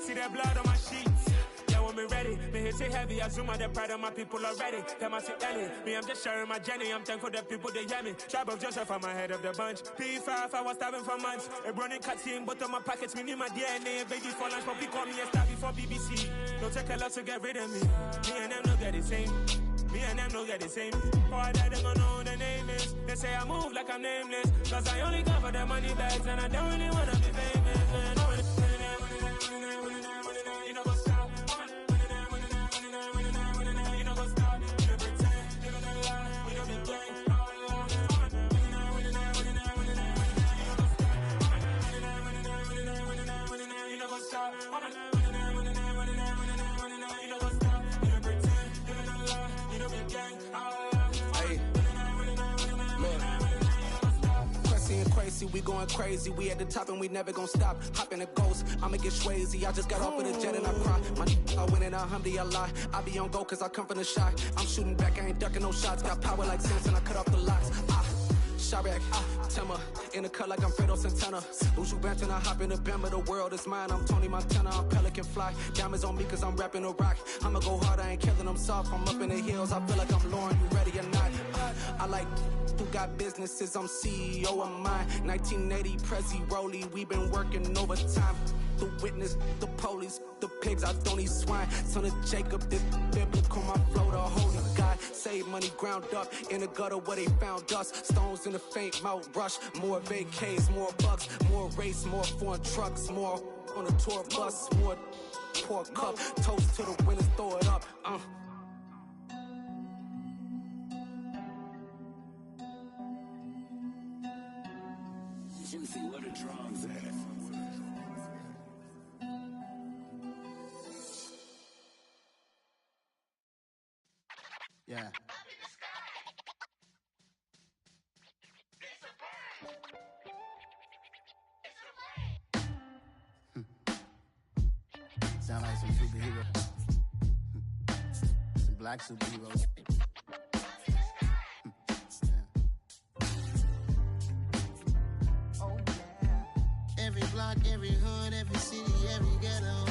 See that blood on my sheets. Yeah, when me ready, me hit it heavy. I zoom out the pride of my people already. Them I see Ellie. Me, I'm just sharing my journey. I'm thankful the people they hear me. Tribe of Joseph, I'm ahead of the bunch. P5, I was starving for months. A running cutscene, but on my pockets, me need my DNA. Baby for lunch, but we call me a star before BBC. Don't take a lot to get rid of me. Me and them no get the same. Me and them no get the same. Boy, that they gon' know who the name is. They say I move like I'm nameless. Cause I only come for the money bags and I don't really wanna be famous. You know, go stop. You know, go stop. You know, pretend. You know, the lie. You know, be gang. You know, go stop. We going crazy, we at the top and we never gon' stop. Hop in a ghost, I'ma get swayzy. I just got off of the jet and I cry. My I win in a Humvee, I lie. I be on go cause I come from the shot. I'm shooting back, I ain't ducking no shots. Got power like Samson, I cut off the locks. Chirac, Timmer, in the cut like I'm Fredo Santana. Lose you bent and I hop in the Bama, the world is mine. I'm Tony Montana, I'm Pelican Fly. Diamonds on me cause I'm rapping a rock. I'ma go hard, I ain't killing them soft. I'm up in the hills, I feel like I'm Lauren, you ready or not? I like who got businesses, I'm CEO of mine. 1980 Prezi Rolly, we been working overtime. The witness, the police, the pigs, I don't eat swine. Son of Jacob, this biblical, my flow, the holy God. Save money ground up in the gutter where they found us. Stones in the faint mouth rush. More vacays, more bucks, more race, more foreign trucks, more on a tour bus, more pour cup. Toast to the winners, throw it up. Juicy, where the drums at? Yeah. Sound like some superheroes. Some black superheroes. Oh, yeah. Every block, every hood, every city, every ghetto.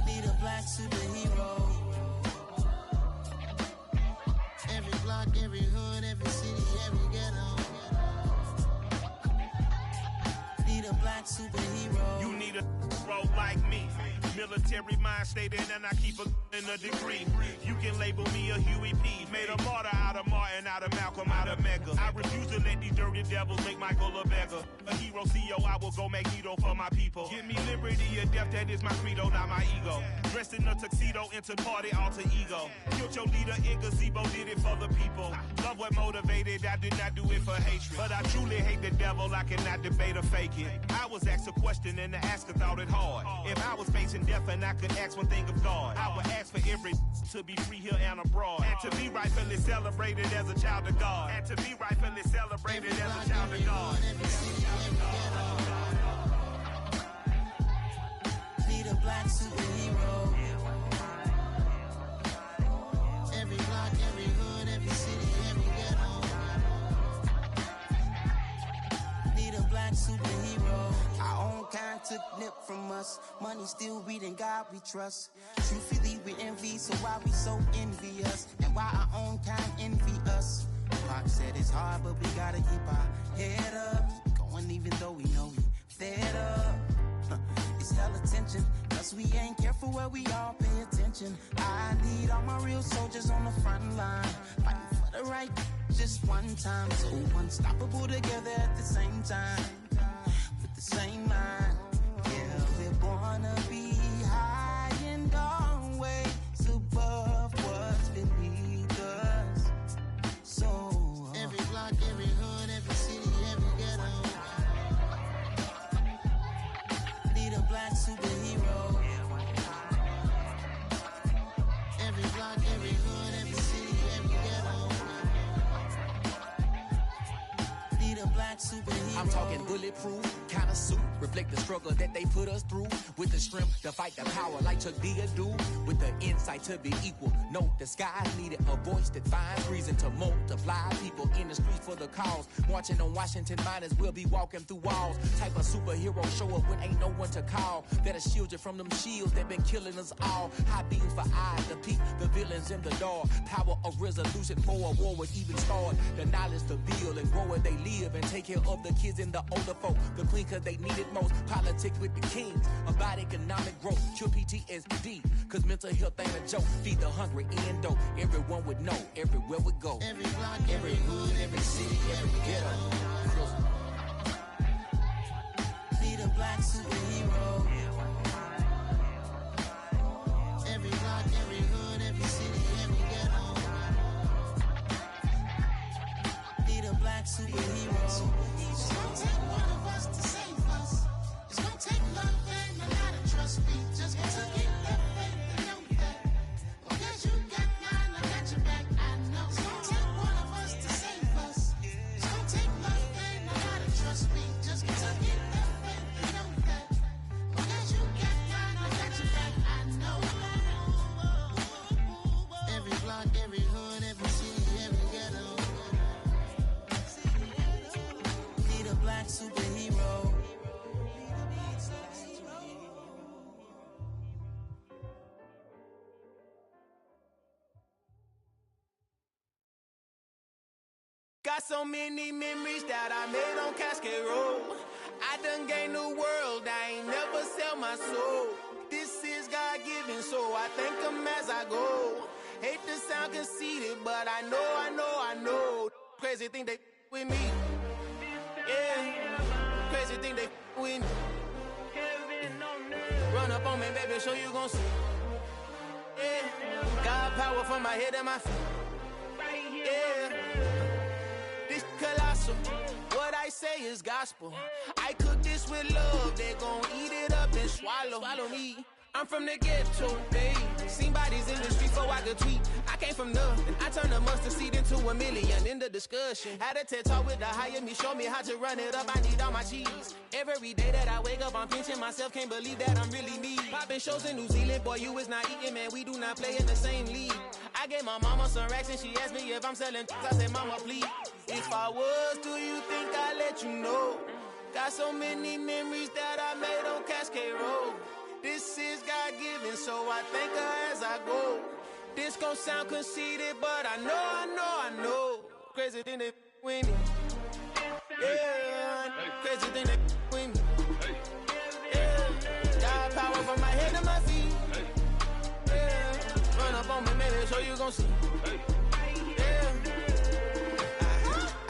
Need a black superhero. Every block, every hood, every city, every ghetto. Need a black superhero. You need a role like me. Military mind stated, and I keep in a degree. You can label me a Huey P. Made a martyr out of Martin, out of Malcolm, out of Mega. I refuse to let these dirty devils make Michael a beggar. A hero CEO, I will go Magneto for my people. Give me liberty or death, that is my credo, not my ego. Dressed in a tuxedo, into party, alter ego. Killed your leader in gazebo, did it for the people. Love what motivated, I did not do it for hatred. But I truly hate the devil, I cannot debate or fake it. I was asked a question and the asker thought it hard. If I was facing death and I could ask one thing of God, I would ask for every to be free here and abroad, and to be rightfully celebrated as a child of God, and to be rightfully celebrated as a child of God. Need a black superhero. Every block, every hood, every city, every ghetto. Need a black superhero. Our own kind took nip from us. Money still reading, God we trust. Truthfully we envy, so why we so envious? And why our own kind envy us? Pac said it's hard, but we gotta keep our head up. Going even though we know we fed up. It's hella tension, cause we ain't careful where we all pay attention. I need all my real soldiers on the front line, fighting for the right just one time. So unstoppable together at the same time, with the same mind. Yeah, we're gonna be high and always above what's beneath us. So every block, every hood, every city, every ghetto. Need a black superhero. Every block, every hood, every city, every ghetto. Need a black superhero. I'm talking bulletproof kind of suit, reflect the struggle that they put us through, with the strength to fight the power like Chuck D do, with the insight to be equal. No, the skies needed a voice that finds reason to multiply people in the streets for the cause. Marching on Washington miners, we'll be walking through walls. Type of superhero show up when ain't no one to call. That'll shield you from them shields that been killing us all. High beams for eyes to peep the villains in the dark. Power of resolution for a war would even start. The knowledge to build and grow where they live, and take care of the kids and the older folk. The queen cause they need it most. Politics with the kings about economic growth. Cure PTSD cause mental health ain't a joke. Feed the hungry and dope. Everyone would know everywhere we go. Every block, every hood, every city, every ghetto. Need a black superhero. Every block, every hood, every city, every ghetto. Need a black superhero. It's gonna take one of us to save us. It's gonna take love and a lot of trust. We just gotta get that faith and know that. Because you got mine, I got your back, I know. It's gonna take one of us to save us. It's gonna take love and a lot of trust. We just gotta get that faith and know that. Because you got mine, I got your back, I know. Every block, every hood, every city, every ghetto. Need a black superhero. Got so many memories that I made on Cascade Road. I done gained the world, I ain't never sell my soul. This is God-given, so I thank him as I go. Hate to sound conceited, but I know. Crazy thing they with me. Yeah, crazy thing they with me. Run up on me, baby, so you gon' see. Yeah, God power from my head and my feet. Yeah, this colossal. hustle. What I say is gospel. I cook this with love, they gon' eat it up and swallow me. I'm from the ghetto, babe. Seen bodies in the street before I could tweet. I came from nothing. I turned a mustard seed into $1 million in the discussion. Had a TED talk with the higher me, show me how to run it up. I need all my cheese. Every day that I wake up, I'm pinching myself. Can't believe that I'm really me. Popping shows in New Zealand, boy, you is not eating, man. We do not play in the same league. I gave my mama some racks and she asked me if I'm selling. I said, mama, please. If I was, do you think I'd let you know? Got so many memories that I made on Cascade Road. This is God-given, so I thank her as I go. This gon' sound conceited, but I know. Crazy thing they with me. Yeah, crazy thing they with me. Yeah, got power from my head to my feet. Yeah, run up on me, maybe, so you gon' see.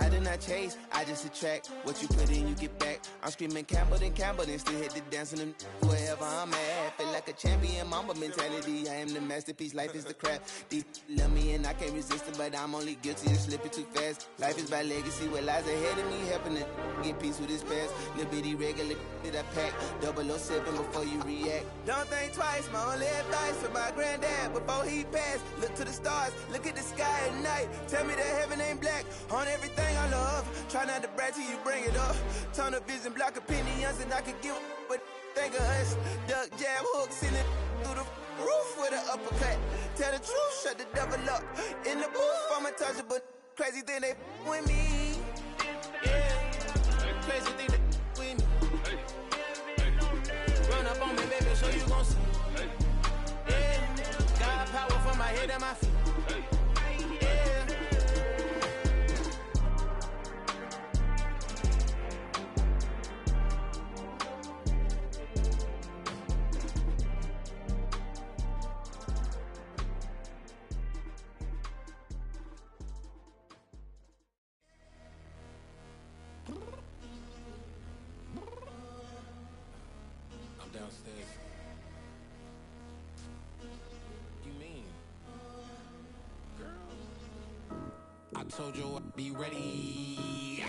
I do not chase, I just attract. What you put in, you get back. I'm screaming Campbell, then still hit the dance and them wherever I'm at. Feel like a champion, mamba mentality. I am the masterpiece, life is the crap. Deep love me and I can't resist it, but I'm only guilty of slipping too fast. Life is by legacy, what lies ahead of me, helping to get peace with this past. Little bitty regular that I pack, 007 before you react. Don't think twice, my only advice for my granddad before he passed. Look to the stars, look at the sky at night. Tell me that heaven ain't black on everything I love. Try not to brag till you bring it up. Tunnel vision, block opinions, and I could give but think of us. Duck, jab, hooks in it through the roof with an uppercut. Tell the truth, shut the devil up. In the booth, I'm untouchable. Crazy thing they with me. Yeah, crazy thing they with me. Run up on me, baby, so you gon' see. Yeah, got power from my head and my feet. Downstairs. You mean? Girl, I told you I'd be ready.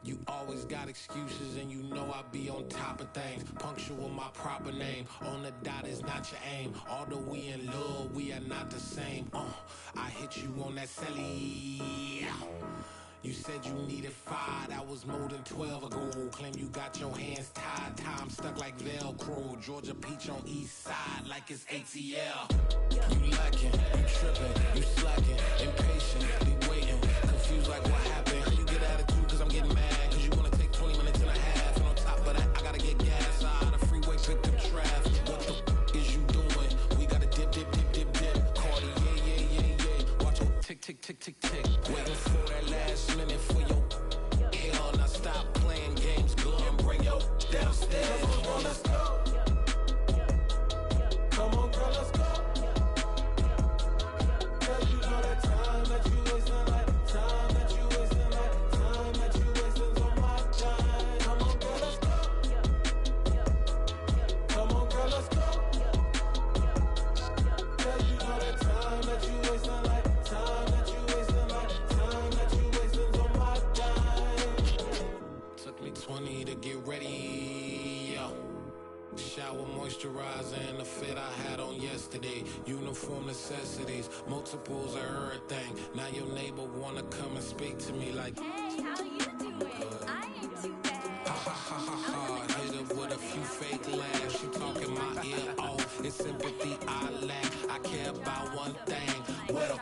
You always got excuses and you know I be on top of things. Punctual my proper name. On the dot is not your aim. Although we in love, we are not the same. I hit you on that celly. You said you needed 5, that was more than 12 ago. Claim you got your hands tied, time stuck like Velcro. Georgia Peach on east side like it's ATL. You lacking, you tripping, you slacking, impatient, be waiting, confused like what happened. How you get attitude cause I'm getting mad, cause you wanna take 20 minutes and a half. And on top of that, I gotta get gas out of the freeway, pick up traffic. What the is you doing? We gotta dip. Cardi, yeah. Watch your tick. Waiting for that last minute for your hell. Now stop playing games, go and bring your downstairs. Come on, let's go. Come on, girl, let's go. Cause you know that time that you wasting, like time that you wasting, like time that you wasting on my time. Come on, girl, let's go. Come on, girl, let's go. Cause you know that time that you wasting, like time that you wasting, like time that you wasting on my time. Took me 20 to get ready. Shower, moisturizer, and the fit I had on yesterday. Uniform necessities, multiples of everything. Now your neighbor wanna come and speak to me like, hey, how you doing? I ain't too bad. Ha. Hit her with a few fake laughs. She talking my ear off. It's sympathy I lack. I care about one thing. What up?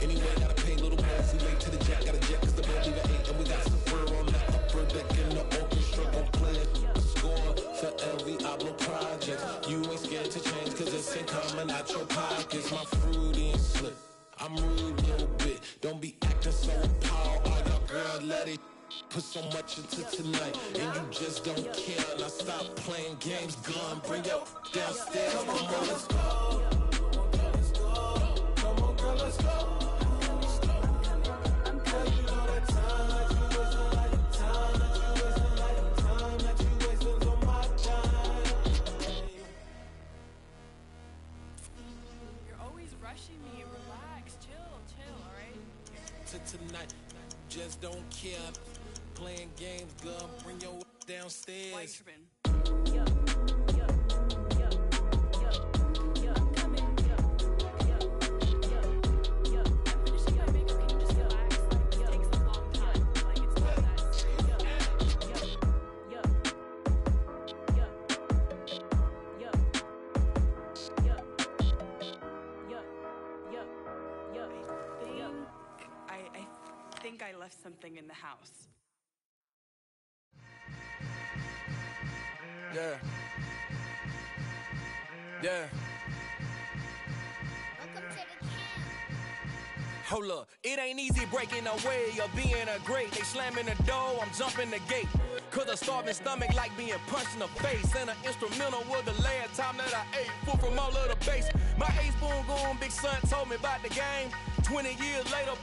Anyway, gotta pay a little more if we late to the jet. Got a jet cause the boat leave at 8. And we got some fur on the upper deck in the orchestra. Gon' play a score for every album project. You ain't scared to change cause it's ain't coming out your pockets. My fruity and slip. I'm rude a little bit. Don't be acting so appalled. All y'all girl, let it put so much into tonight. And you just don't care. Now stop playing games. Gun, bring your downstairs. Come on, let's go. Come on, girl, let's go. Rushing me, relax, chill, alright? To tonight, just don't care. Playing games, girl, bring your downstairs. I think I left something in the house. Yeah. Yeah. Hold up, it ain't easy breaking away or being a great. They slamming the door, I'm jumping the gate. Cause a starving stomach like being punched in the face. And an instrumental was the last time that I ate food from all of the bass. My ace boom goon, big son told me about the game. 20 years later,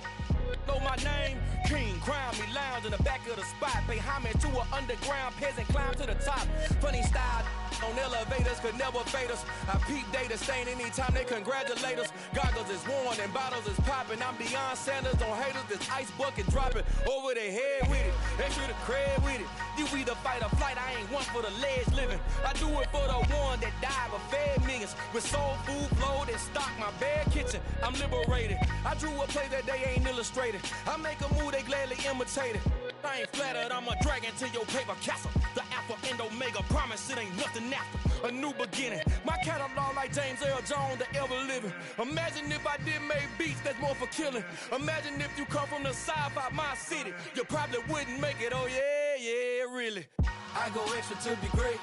know my name. King, crown me, lounge in the back of the spot. Pay homage to an underground peasant, climb to the top. Funny style on elevators could never fade us. I peep data stain anytime they congratulate us. Goggles is worn and bottles is popping. I'm Deion Sanders on haters, this ice bucket dropping over their head with it. Extra the cred with it. You either fight or flight, I ain't one for the ledge living. I do it for the one that died but fed millions. With soul food flowed and stocked my bare kitchen. I'm liberated. I drew a play that they ain't illustrated. I make a move, they gladly imitate it. I ain't flattered, I'm a dragon to your paper castle. The Alpha and Omega, promise it ain't nothing after. A new beginning. My catalog like James Earl Jones, the ever living. Imagine if I did make beats that's more for killing. Imagine if you come from the sci-fi, my city. You probably wouldn't make it, oh yeah, really. I go extra to be great.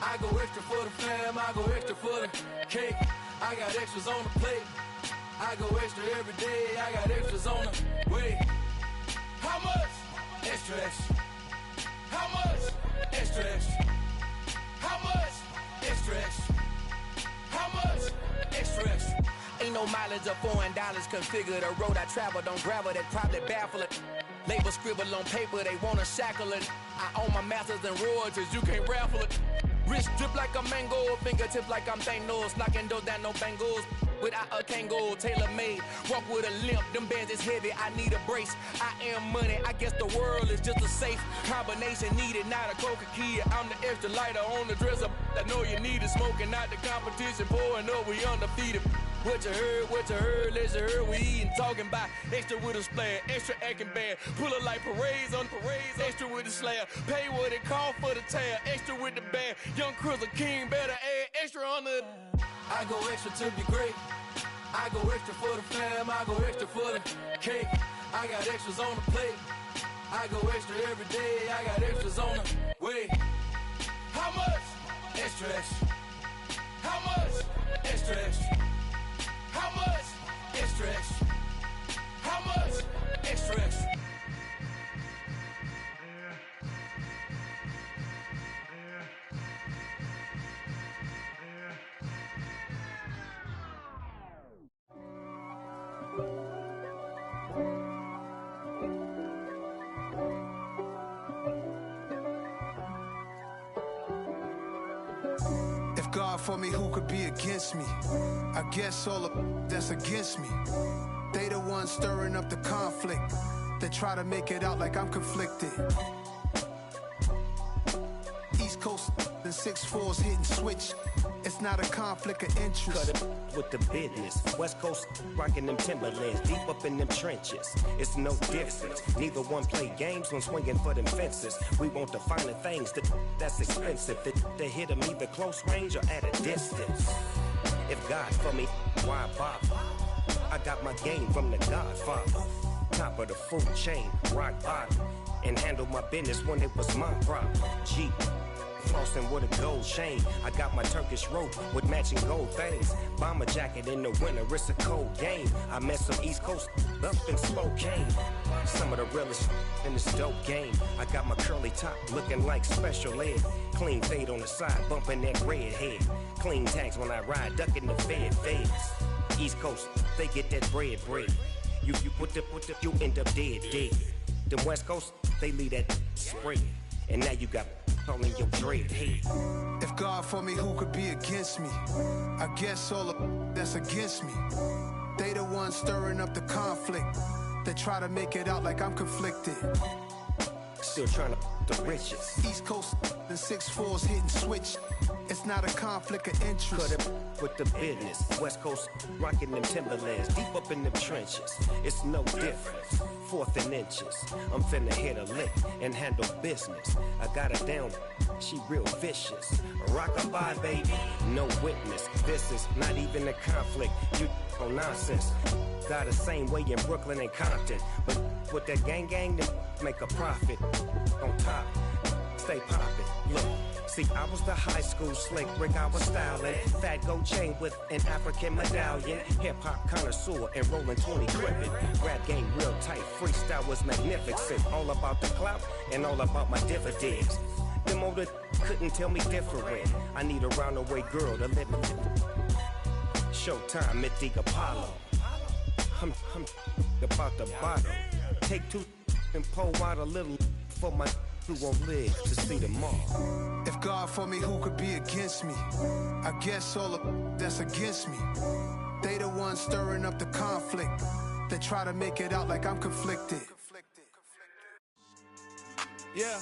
I go extra for the fam, I go extra for the cake. I got extras on the plate. I go extra every day, I got extras on the way. How much? Extra, extra. How much? Extra, extra. How much? Extra, extra. How much? Extra, extra. Ain't no mileage of $4 configure the road I travel. Don't gravel that probably baffle it. Label scribble on paper, they wanna shackle it. I own my masters and royalties, you can't raffle it. Wrist drip like a mango, fingertip like I'm Thanos. Knocking those down, no bangles. Without a Kango, tailor-made. Walk with a limp, them bands is heavy, I need a brace. I am money, I guess the world is just a safe combination needed, not a coca-key. I'm the extra lighter on the dresser. I know you need it, smoking out the competition, pouring up, we undefeated. What you heard, let's heard, we eatin', talking about extra with a splash, extra acting bad, pull it like parades on parades, extra with the slab, pay what it cost for the tab, extra with the band, young Chris a king, better add extra on the. I go extra to be great, I go extra for the fam, I go extra for the cake, I got extras on the plate, I go extra every day, I got extras on the way. How much? Extra, extra. How much? Extra, extra. How much? Extra, extra. How much? Extra, extra. If God for me, who could be against me? I guess all of that's against me. They the ones stirring up the conflict. They try to make it out like I'm conflicted. East Coast and 6'4's hitting switch. It's not a conflict of interest. Cut it with the business. West Coast rocking them Timberlands, deep up in them trenches. It's no difference. Neither one play games when swinging for them fences. We want the finer things that's expensive. They hit them either close range or at a distance. If God for me, why bother? I got my game from the Godfather. Top of the food chain, rock bottom. And handle my business when it was my problem. Jeep. Flossing with a gold chain. I got my Turkish rope with matching gold things. Bomber jacket in the winter, it's a cold game. I met some East Coast up in Spokane. Some of the realest in this dope game. I got my curly top looking like special ed. Clean fade on the side, bumping that red head. Clean tags when I ride, ducking the feds. East Coast, they get that bread. You put the, you end up dead. Them West Coast, they leave that spread. And now you got all in your dread head. If God for me, who could be against me? I guess all of that's against me. They the ones stirring up the conflict. that try to make it out like I'm conflicted. Still trying to the riches. East Coast and 6'4s hitting switch. It's not a conflict of interest. Cut it with the business. West Coast rocking them Timberlands, deep up in them trenches. It's no difference. 4th and inches. I'm finna hit a lick and handle business. I got her down. She real vicious. Rockabye, baby. No witness. This is not even a conflict. You on nonsense. Got the same way in Brooklyn and Compton. But with that gang, then make a profit. On top, stay poppin'. Look. See, I was the high school slick Rick, I was styling. Fat gold chain with an African medallion. Hip-hop connoisseur and rolling 20 gripping. Rap game real tight, freestyle was magnificent. All about the clout and all about my dividends. Them older couldn't tell me different. I need a roundaway girl to let me. Showtime at the Apollo. I'm about the bottle. Take 2 and pour out a little for my who won't live to see them all. If God for me, who could be against me? I guess all of that's against me. They the ones stirring up the conflict. They try to make it out like I'm conflicted. Yeah.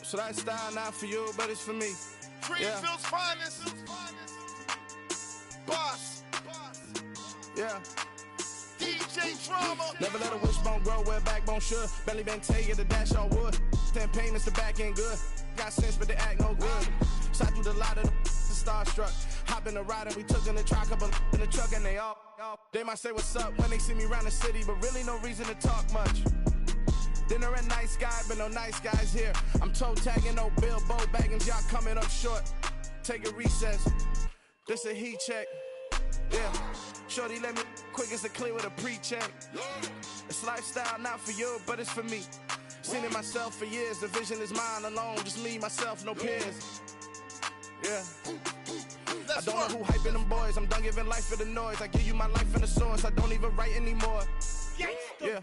So that style not for you, but it's for me. Greenfield's finest. Boss. Yeah. DJ Drama. Never let a wishbone grow where a backbone should. Belly been taking the dash on wood. 10 payments, the back ain't good. Got sense, but they act no good. Shot through the lot of the starstruck. Hop in the ride and we took in the truck, couple in the truck and they all. They might say what's up when they see me around the city, but really no reason to talk much. Dinner and nice guy, but no nice guys here. I'm toe tagging, no Bilbo baggins, y'all coming up short. Take a recess. This a heat check. Yeah. Shorty let me quick as a clear with a pre-check. It's lifestyle not for you, but it's for me. Seen it myself for years. The vision is mine alone. Just me, myself, no peers. Yeah. I don't know who hyping them boys. I'm done giving life for the noise. I give you my life in the source. I don't even write anymore. Yeah.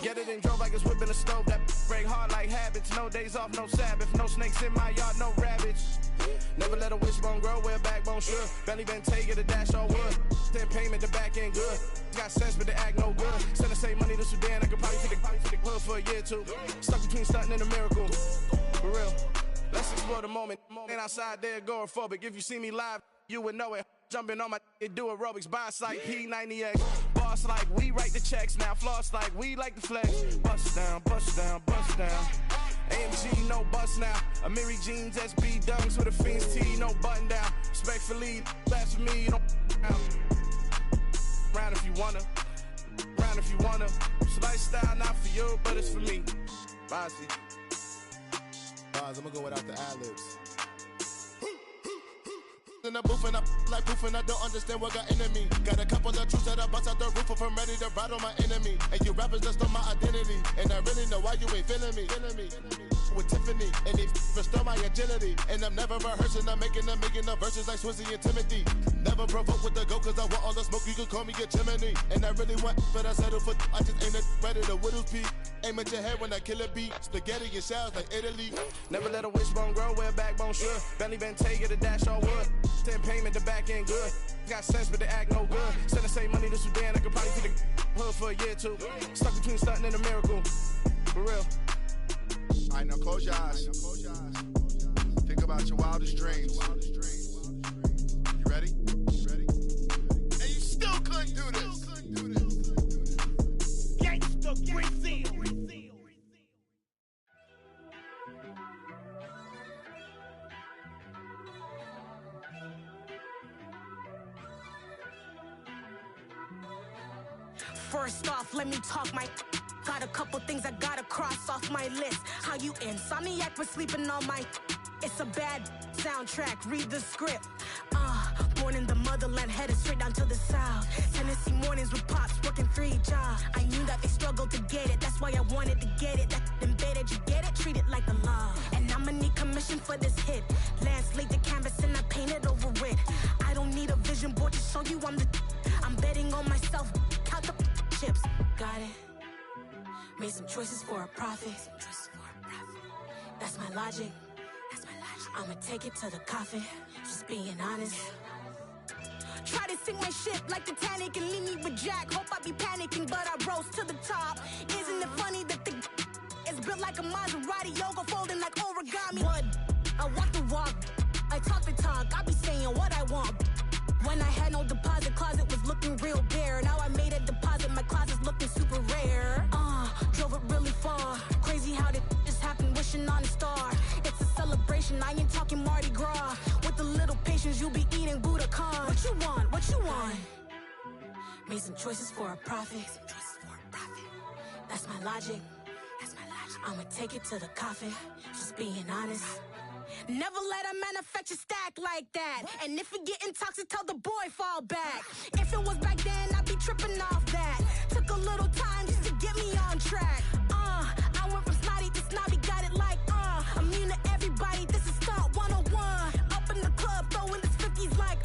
Get it and drove like it's whipping a stove. That break hard like habits. No days off, no Sabbath. No snakes in my yard, no rabbits. Never let a wishbone grow where a backbone should. Belly been taking the dash on wood. 10 payment, the back ain't good. Got sense, but they act no good. Send the same money to Sudan. I could probably take the hood for a year or two. Stuck between stunting and a miracle. For real. Let's explore the moment. Ain't outside there agoraphobic. If you see me live, you would know it. Jumping on my do aerobics, boss like P90X. Boss like we write the checks now. Floss like we like the flex. Bust down, bust down, bust down. AMG, no bust now. Amiri jeans, SB dunks with a Fiends T, no button down. Respectfully, that's for me, you don't round if you wanna. Round if you wanna. It's lifestyle not for you, but it's for me. Bossy. I'm gonna go without the ad-libs. In the booth and I like proof and I don't understand what got into me. Got a couple of truths that I bust out the roof if I'm ready to ride on my enemy. And you rappers just stole my identity. And I really know why you ain't feeling me. With Tiffany, and they restore my agility. And I'm never rehearsing, I'm making the verses like Swizzy and Timothy. Never provoke with the go, cause I want all the smoke, you can call me a chimney. And I really want, but I settle for, I just ain't ready to Whittles P. Aim at your head when I kill a beat. Spaghetti and shells like Italy. Never let a wishbone grow where a backbone should. Belly been taking the dash on wood. 10 payment, the back ain't good. Got sense, but they act no good. Send the same money to Sudan, I could probably take the hood for a year or two. Stuck between stunting and a miracle. For real. Alright, now close your eyes. Think about your wildest dreams. You ready? And you still couldn't do this. Gangsta Brazil. First off, let me talk my. Got a couple things I gotta cross off my list. How you insomniac for sleeping on my. It's a bad soundtrack, read the script. Born in the motherland, headed straight down to the south. Tennessee mornings with pops, working 3 jobs. I knew that they struggled to get it, that's why I wanted to get it. That embedded, you get it? Treat it like the law. And I'ma need commission for this hit. Lance laid the canvas and I painted over it. I don't need a vision board to show you I'm the. I'm betting on myself, count the chips. Got it. Made some choices for a profit. That's my logic. I'ma take it to the coffin. Just being honest. Try to sink my ship like Titanic and leave me with Jack. Hope I be panicking, but I rose to the like a Maserati, yoga folding like origami. What? I walk the walk, I talk the talk, I be saying what I want. When I had no deposit, closet was looking real bare. Now I made a deposit, my closet's looking super rare. Drove it really far. Crazy how did just happen, wishing on a star. It's a celebration, I ain't talking Mardi Gras. With a little patience, you'll be eating Budokan. What you want? What you want? Made some choices for a profit. That's my logic. I'ma take it to the coffin. Just being honest. Never let a manufacture stack like that. And if it getting toxic, tell the boy fall back. If it was back then, I'd be tripping off that. Took a little time just to get me on track. I went from snotty to snobby, got it like immune to everybody, this is stunt 101. Up in the club, throwing this 50s like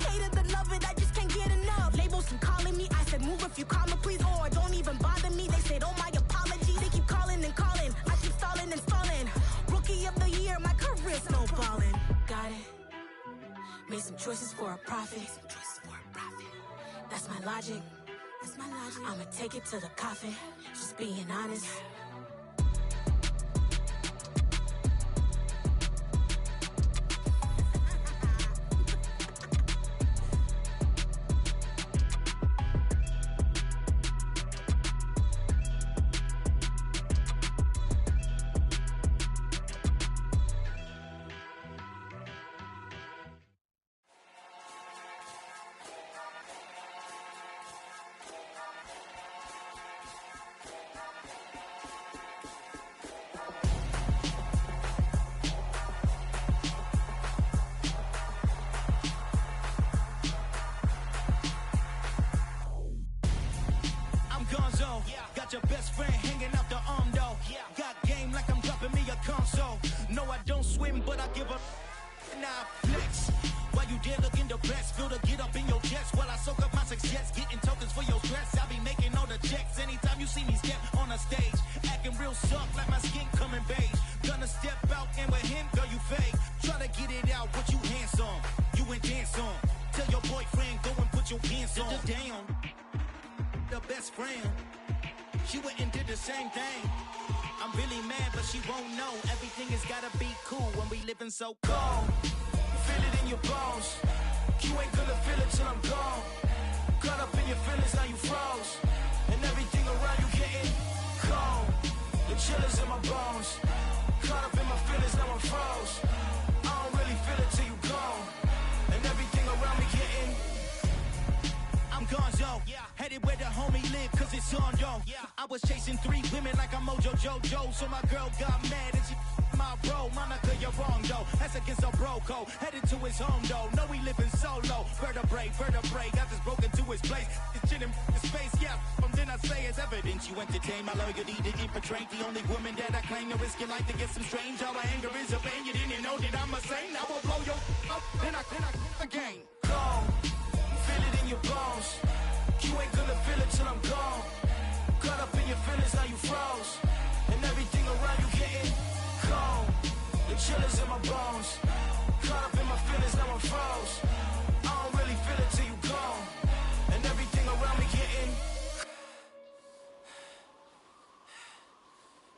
hate it, love it, I just can't get enough. Labels keep calling me, I said move if you call me please, or don't even bother me. They said oh my apology, they keep calling and calling, I keep stalling and stalling. Rookie of the year, my career snowballing. Got it. Made some choices for a profit. That's my logic. I'ma take it to the coffin. Just being honest. Got your best friend hanging out the arm though. Got game like I'm dropping me a console. No, I don't swim, but I give a nah flex. While you there looking depressed, feel to get up in your chest while I soak up my success, getting tokens for your stress. I be making all the checks anytime you see me step on a stage, acting real soft like my skin coming beige. Gonna step out and with him, girl, you fake. Try to get it out, but you handsome, you ain't dance on. Tell your boyfriend go and put your pants on. Down, the best friend. She went and did the same thing. I'm really mad, but she won't know. Everything has gotta be cool when we living so cold. Feel it in your bones. You ain't gonna feel it till I'm gone. Caught up in your feelings, now you froze. And everything around you getting cold. The chillers in my bones. Caught up in my feelings, now I'm froze. I don't really feel it till you gone. And everything around me getting I'm gonzo. Headed where the homie live, cause it's on, yo. I was chasing 3 women like I'm Mojo Jojo. So my girl got mad and she my bro. Monica, you're wrong, though. That's against a bro code. Headed to his home, though. No, we living solo. Vertebrae. Got this broken to his place. This shit in his face, yeah. From then I say it's evidence. You entertain my loyalty to infiltrate. The only woman that I claim to risk your life to get some strange. All my anger is a pain. You didn't know that I'm a saint. I will blow your up. Then I again. Go. Feel it in your bones. You ain't gonna feel it till I'm gone. Caught up in your feelings, now you froze. And everything around you getting cold. The chillers in my bones.